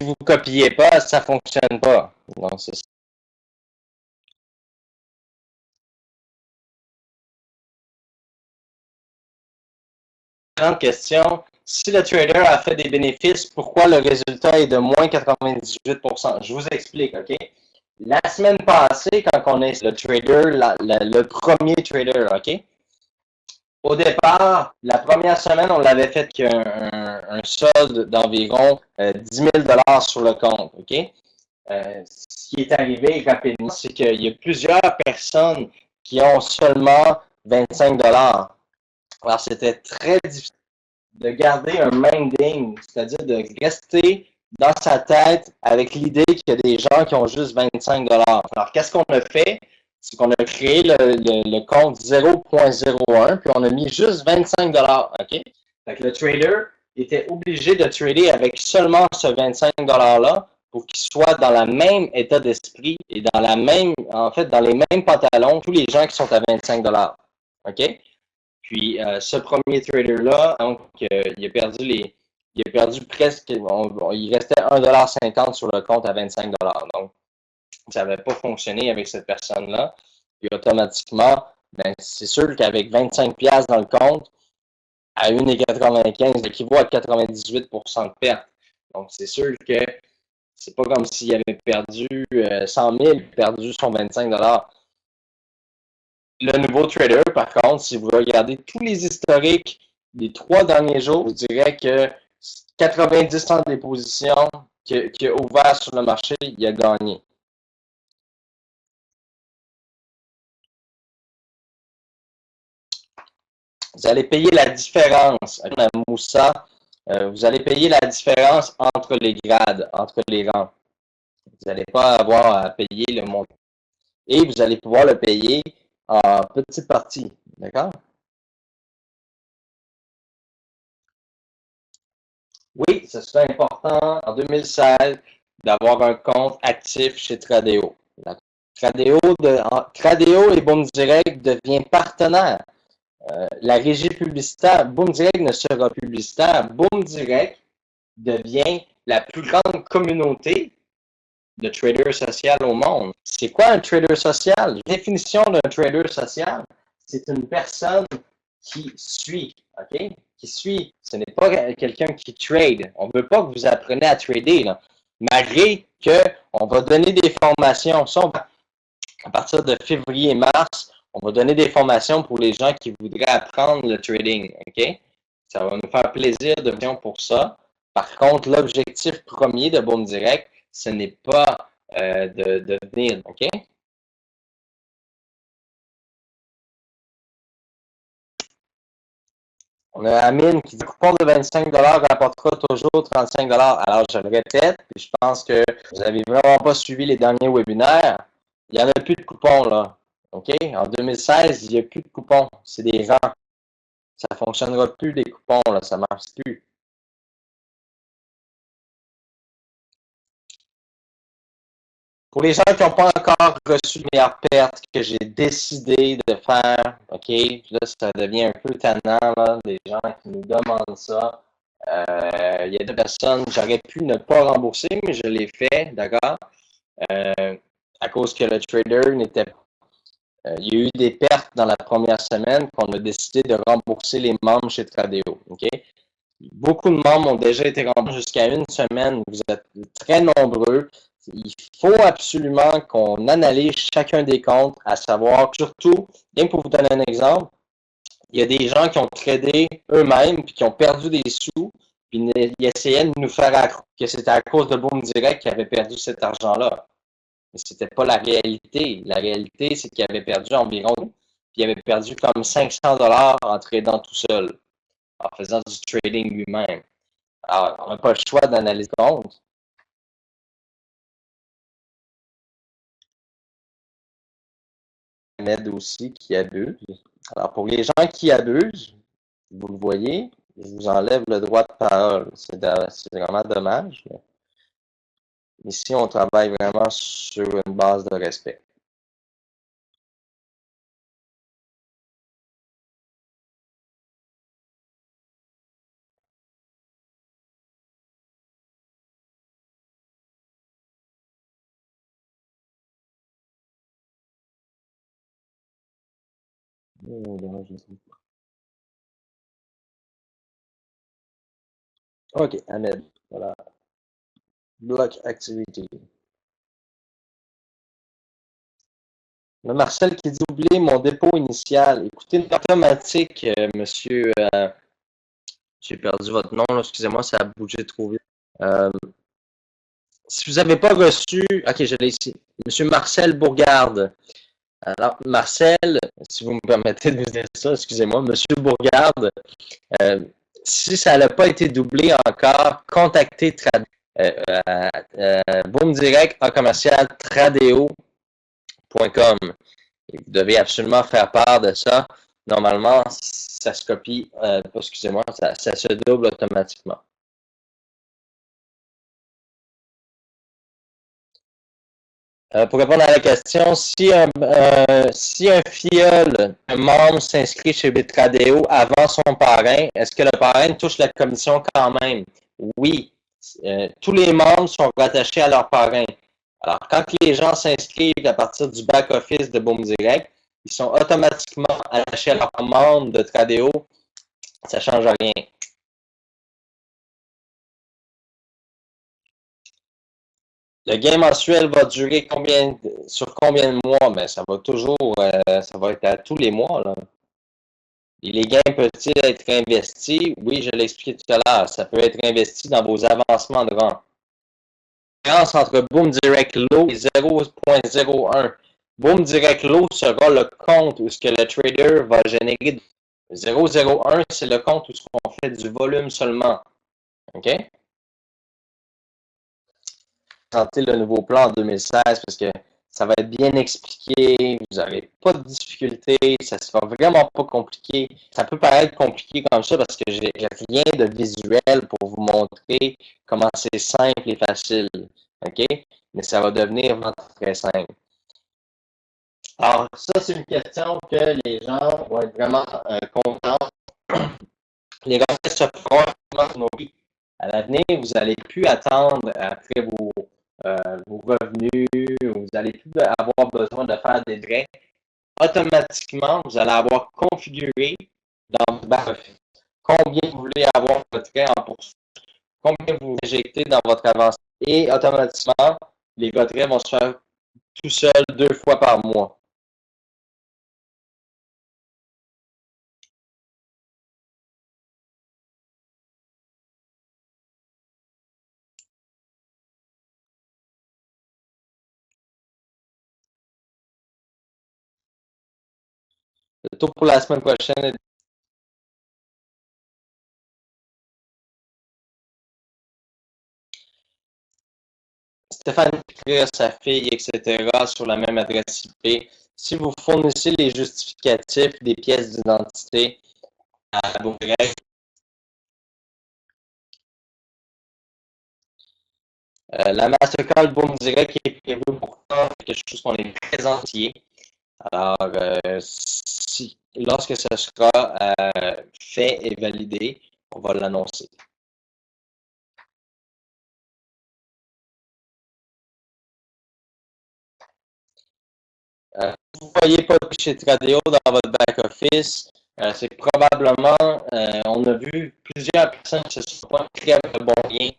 vous ne copiez pas, ça ne fonctionne pas. Donc, c'est ça. Question. Si le trader a fait des bénéfices, pourquoi le résultat est de moins 98%? Je vous explique, OK? La semaine passée, quand on est le trader, le premier trader, OK? Au départ, la première semaine, on l'avait fait qu'un solde d'environ 10 000 $ sur le compte, OK? Ce qui est arrivé rapidement, c'est qu'il y a plusieurs personnes qui ont seulement 25 $. Alors, c'était très difficile de garder un minding, c'est-à-dire de rester dans sa tête avec l'idée qu'il y a des gens qui ont juste 25 $. Alors, qu'est-ce qu'on a fait? C'est qu'on a créé le compte 0.01, puis on a mis juste 25 $. OK? Fait que le trader était obligé de trader avec seulement ce 25 $-là pour qu'il soit dans le même état d'esprit et dans la même, en fait, dans les mêmes pantalons, tous les gens qui sont à 25 $. OK? Puis, ce premier trader-là, donc, il a perdu presque, il restait 1,50 $ sur le compte à 25 $. Donc, ça n'avait pas fonctionné avec cette personne-là. Puis, automatiquement, ben, c'est sûr qu'avec 25 $ dans le compte, à 1,95, équivaut à 98% de perte. Donc, c'est sûr que c'est pas comme s'il avait perdu 100 000, perdu son 25 $. Le nouveau trader, par contre, si vous regardez tous les historiques des 3 derniers jours, je dirais que 90% des positions qu'il a ouvert sur le marché, il a gagné. Vous allez payer la différence. À Moussa, vous allez payer la différence entre les grades, entre les rangs. Vous n'allez pas avoir à payer le montant. Et vous allez pouvoir le payer en petites parties. D'accord? Oui, ce serait important en 2016 d'avoir un compte actif chez Tradeo. Tradeo et Boom Direct deviennent partenaires. La régie publicitaire, Boom Direct ne sera publicitaire. Boom Direct devient la plus grande communauté de traders social au monde. C'est quoi un trader social? La définition d'un trader social, c'est une personne qui suit, OK? Qui suit. Ce n'est pas quelqu'un qui trade. On ne veut pas que vous appreniez à trader, là. Malgré qu'on va donner des formations. À partir de février-mars, on va donner des formations pour les gens qui voudraient apprendre le trading, OK? Ça va nous faire plaisir de venir pour ça. Par contre, l'objectif premier de Boom Direct, ce n'est pas de venir, OK? On a Amine qui dit que le coupon de 25 $ rapportera toujours 35 $. Alors, je le répète, puis je pense que vous n'avez vraiment pas suivi les derniers webinaires. Il n'y en a plus de coupons, là. OK? En 2016, il n'y a plus de coupons. C'est des rangs. Ça ne fonctionnera plus, les coupons, là, ça ne marche plus. Pour les gens qui n'ont pas encore reçu les meilleures pertes que j'ai décidé de faire, OK, là, ça devient un peu tannant, là, des gens qui nous demandent ça. Il y a des personnes, j'aurais pu ne pas rembourser, mais je l'ai fait, d'accord? À cause que le trader n'était pas. Il y a eu des pertes dans la première semaine qu'on a décidé de rembourser les membres chez Tradeo, OK? Beaucoup de membres ont déjà été remboursés jusqu'à une semaine. Vous êtes très nombreux. Il faut absolument qu'on analyse chacun des comptes, à savoir, surtout, bien pour vous donner un exemple, il y a des gens qui ont tradé eux-mêmes puis qui ont perdu des sous, puis ils essayaient de nous faire accroire que c'était à cause de Boom Direct qu'ils avaient perdu cet argent-là. Mais ce n'était pas la réalité. La réalité, c'est qu'ils avaient perdu environ, puis ils avaient perdu comme 500 $ en tradant tout seul, en faisant du trading lui-même. Alors, on n'a pas le choix d'analyser le compte. Ahmed aussi qui abuse. Alors, pour les gens qui abusent, vous le voyez, je vous enlève le droit de parole. C'est vraiment dommage. Mais ici, on travaille vraiment sur une base de respect. OK, Ahmed. Voilà. Block activity. Le Marcel qui dit oublier mon dépôt initial. Écoutez, une automatique, monsieur. J'ai perdu votre nom, excusez-moi, ça a bougé trop vite. Si vous n'avez pas reçu. OK, je l'ai ici. Monsieur Marcel Bourgarde. Alors, Marcel, si vous me permettez de vous dire ça, excusez-moi, monsieur Bourgarde, si ça n'a pas été doublé encore, contactez Boom Direct en commercial Tradeo.com. Vous devez absolument faire part de ça. Normalement, ça se copie, excusez-moi, ça se double automatiquement. Pour répondre à la question, si un filleul, un membre s'inscrit chez Bitradeo avant son parrain, est-ce que le parrain touche la commission quand même? Oui. Tous les membres sont rattachés à leur parrain. Alors, quand les gens s'inscrivent à partir du back-office de Boom Direct, ils sont automatiquement attachés à leur membre de Tradeo. Ça ne change rien. Le gain mensuel va durer sur combien de mois? Mais ça va toujours, ça va être à tous les mois, là. Et les gains peuvent-ils être investis? Oui, je l'ai expliqué tout à l'heure. Ça peut être investi dans vos avancements de rang. La différence entre Boom Direct Low et 0.01. Boom Direct Low sera le compte où ce que le trader va générer. 0.01, c'est le compte où on fait du volume seulement. OK? Présenter le nouveau plan en 2016 parce que ça va être bien expliqué, vous n'aurez pas de difficulté, ça ne sera vraiment pas compliqué. Ça peut paraître compliqué comme ça parce que j'ai rien de visuel pour vous montrer comment c'est simple et facile. OK? Mais ça va devenir vraiment très simple. Alors, ça, c'est une question que les gens vont être vraiment contents. Les gens se feront à l'avenir, vous n'allez plus attendre après vos revenus, vous n'allez plus avoir besoin de faire des droits. Automatiquement, vous allez avoir configuré dans votre back-office combien vous voulez avoir votre trait en pourcentage, combien vous injectez dans votre avancée et automatiquement, les retraits vont se faire tout seuls 2 fois par mois. Le taux pour la semaine prochaine est Stéphane écrire sa fille, etc. sur la même adresse IP. Si vous fournissez les justificatifs des pièces d'identité, à Bourg Grec. La Mastercard Boom Direct est prévue pour ça, quelque chose qu'on est très entier. Alors, lorsque ce sera fait et validé, on va l'annoncer. Vous ne voyez pas chez Tradeo dans votre back-office, c'est probablement, on a vu plusieurs personnes qui se sont pas très bon lien,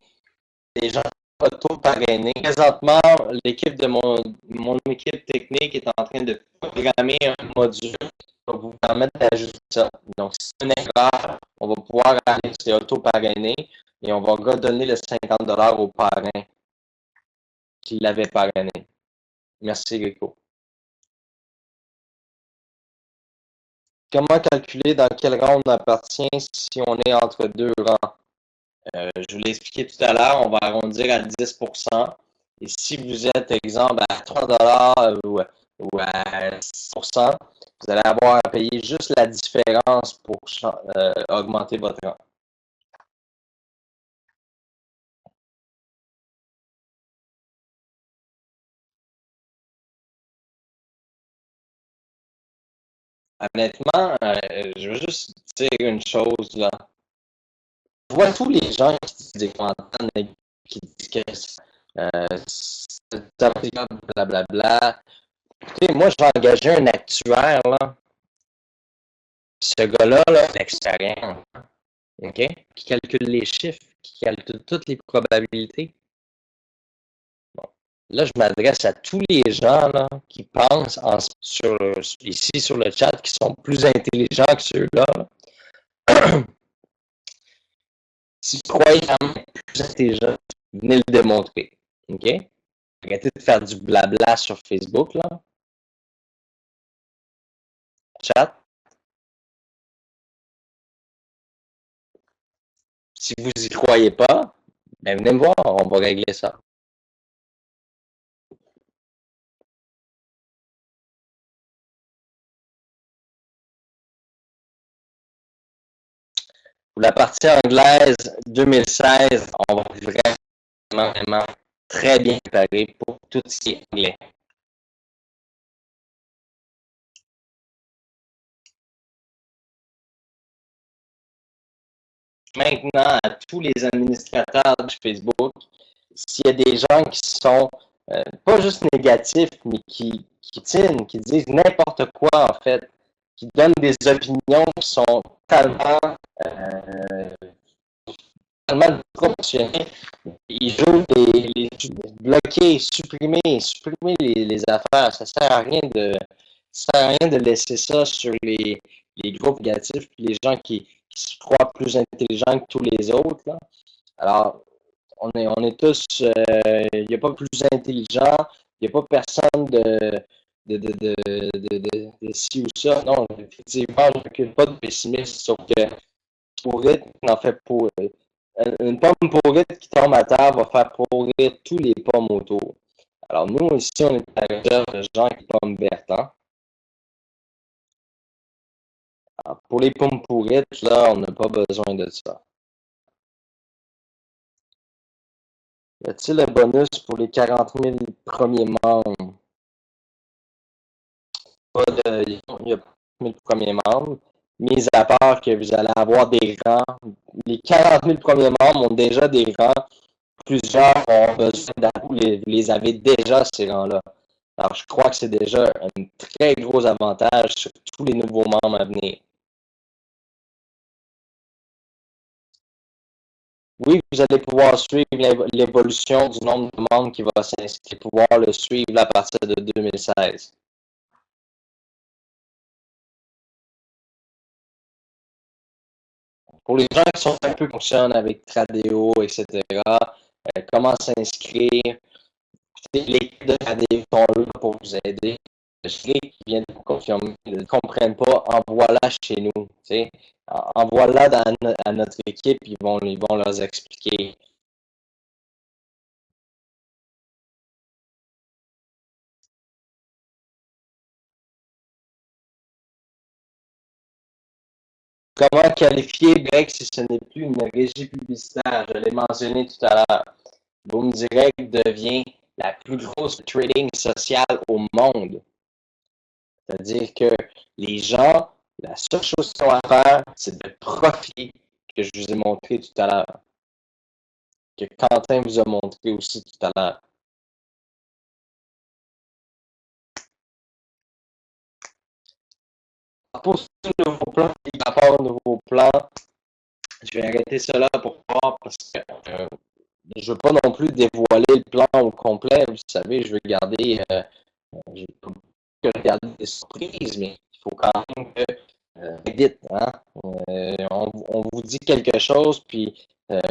des gens auto-parrainés. Présentement, l'équipe de mon équipe technique est en train de programmer un module qui va vous permettre d'ajouter ça. Donc, si c'est une erreur, on va pouvoir aller sur auto-parrainé et on va redonner le 50$ au parrain qui l'avait parrainé. Merci, Rico. Comment calculer dans quel rang on appartient si on est entre deux rangs? Je vous l'ai expliqué tout à l'heure, on va arrondir à 10%. Et si vous êtes, exemple, à 3$ ou à 6%, vous allez avoir à payer juste la différence pour augmenter votre rang. Honnêtement, je veux juste dire une chose là. Je vois tous les gens qui disent des commentaires qui disent que c'est applicable, blablabla. Écoutez, moi, j'ai engagé un actuaire, là. Ce gars-là, là, l'expérience, OK? Qui calcule les chiffres, qui calcule toutes les probabilités. Bon. Là, je m'adresse à tous les gens là, qui pensent ici sur le chat, qui sont plus intelligents que ceux-là. Si vous croyez quand même plus intelligent, venez le démontrer. OK? Arrêtez de faire du blabla sur Facebook, là. Chat. Si vous y croyez pas, ben venez me voir, on va régler ça. Pour la partie anglaise 2016, on va vraiment très bien préparé pour tout ce qui est anglais. Maintenant, à tous les administrateurs de Facebook, s'il y a des gens qui sont pas juste négatifs, mais qui disent n'importe quoi en fait, qui donnent des opinions qui sont tellement proportionnées, ils jouent les bloquer, supprimer les affaires. Ça sert à rien de laisser ça sur les groupes négatifs, les gens qui se croient plus intelligents que tous les autres. Là. Alors, on est tous, il n'y a pas plus intelligent, il n'y a pas personne de ci ou ça. Non, effectivement, je ne recule pas de pessimisme, sauf que pourrite n'en fait pour. Une pomme pourrite qui tombe à terre va faire pourrir tous les pommes autour. Alors, nous, ici, on est à la recherche de gens qui pommes vertes. Hein? Alors, pour les pommes pourrites, là, on n'a pas besoin de ça. Y a-t-il un bonus pour les 40 000 premiers membres? Il y a 000 premiers membres, mis à part que vous allez avoir des rangs. Les 40 000 premiers membres ont déjà des rangs. Plusieurs ont besoin d'atout. Vous les avez déjà, ces rangs-là. Alors, je crois que c'est déjà un très gros avantage sur tous les nouveaux membres à venir. Oui, vous allez pouvoir suivre l'évolution du nombre de membres qui va s'inscrire, pouvoir le suivre à partir de 2016. Pour les gens qui sont un peu conscients avec Tradeo, etc., comment s'inscrire, l'équipe de Tradeo sont là pour vous aider. Ceux qui viennent de vous confirmer, ne comprennent pas, envoie-la chez nous. Envoie-la à notre équipe, ils vont leur expliquer. Comment qualifier Greg si ce n'est plus une régie publicitaire? Je l'ai mentionné tout à l'heure. Boom Direct devient la plus grosse trading sociale au monde. C'est-à-dire que les gens, la seule chose qu'ils ont à faire, c'est de profiter que je vous ai montré tout à l'heure. Que Quentin vous a montré aussi tout à l'heure. Pour ce nouveau plan, rapport au nouveau plan, je vais arrêter cela pour voir parce que je ne veux pas non plus dévoiler le plan au complet. Vous savez, je veux garder, j'ai pas que regarder des surprises, mais il faut quand même que vite, hein? On vous dit quelque chose, puis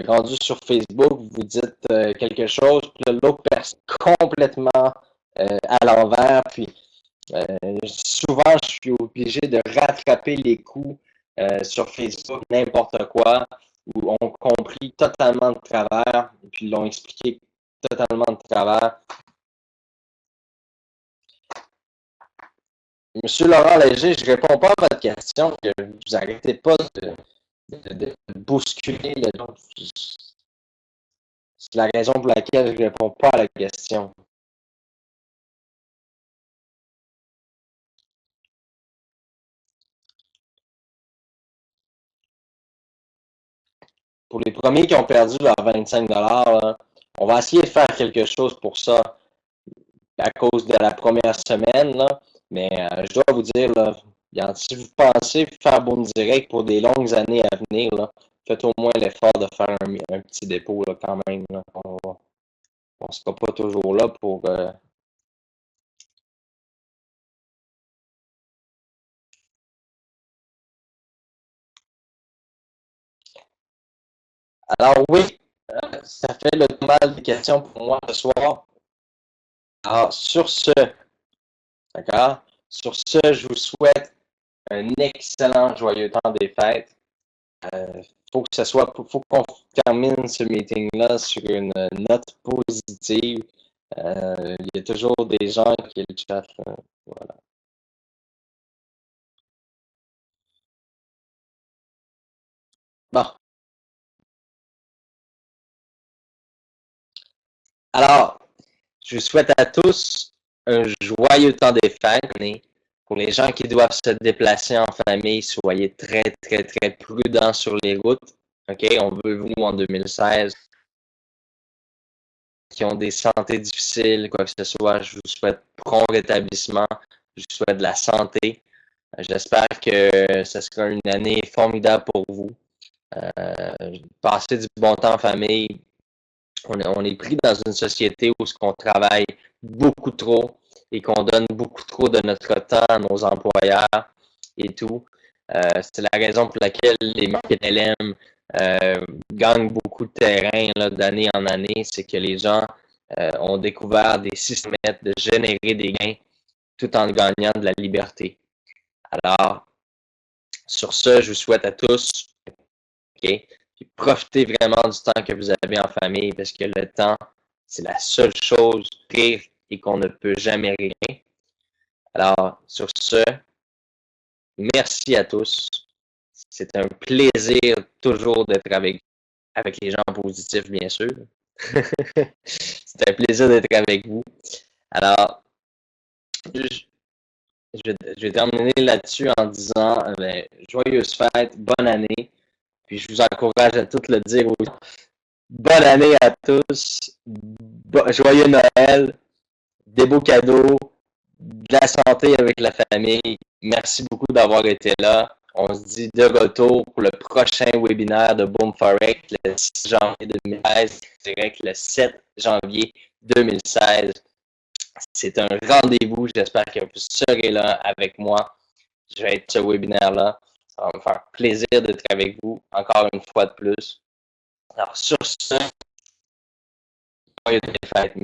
rendu sur Facebook, vous dites quelque chose, puis l'autre personne complètement à l'envers, puis souvent, je suis obligé de rattraper les coups sur Facebook, n'importe quoi, où ont compris totalement de travers, et puis l'ont expliqué totalement de travers. Monsieur Laurent Léger, je ne réponds pas à votre question, que vous n'arrêtez pas de bousculer. C'est la raison pour laquelle je ne réponds pas à la question. Pour les premiers qui ont perdu leurs 25 $, on va essayer de faire quelque chose pour ça à cause de la première semaine. Là. Mais je dois vous dire, là, si vous pensez faire Boom Direct pour des longues années à venir, là, faites au moins l'effort de faire un petit dépôt là, quand même. Là. On ne sera pas toujours là pour... Alors oui, ça fait le mal de questions pour moi ce soir. Alors sur ce, d'accord? Sur ce, je vous souhaite un excellent joyeux temps des fêtes. Faut qu'on termine ce meeting-là sur une note positive. Il y a toujours des gens qui le chat. Voilà. Bon. Alors, je vous souhaite à tous un joyeux temps des fêtes. Pour les gens qui doivent se déplacer en famille, soyez très, très, très prudents sur les routes. OK? On veut vous en 2016. Qui ont des santé difficiles, quoi que ce soit, je vous souhaite prompt rétablissement. Je vous souhaite de la santé. J'espère que ce sera une année formidable pour vous. Passer du bon temps en famille. On est pris dans une société où on travaille beaucoup trop et qu'on donne beaucoup trop de notre temps à nos employeurs et tout. C'est la raison pour laquelle les marques LM gagnent beaucoup de terrain d'année en année. C'est que les gens ont découvert des systèmes de générer des gains tout en gagnant de la liberté. Alors, sur ce, je vous souhaite à tous, okay, profitez vraiment du temps que vous avez en famille parce que le temps, c'est la seule chose pire et qu'on ne peut jamais régler. Alors, sur ce, merci à tous. C'est un plaisir toujours d'être avec les gens positifs, bien sûr. C'est un plaisir d'être avec vous. Alors, je vais terminer là-dessus en disant joyeuses fêtes, bonne année. Puis je vous encourage à tous le dire aussi. Bonne année à tous, joyeux Noël, des beaux cadeaux, de la santé avec la famille. Merci beaucoup d'avoir été là. On se dit de retour pour le prochain webinaire de Boom Forex le 6 janvier 2016, direct le 7 janvier 2016. C'est un rendez-vous. J'espère que vous serez là avec moi. Je vais être ce webinaire-là. Ça va me faire plaisir d'être avec vous encore une fois de plus. Alors, sur ce, joyeuses fêtes.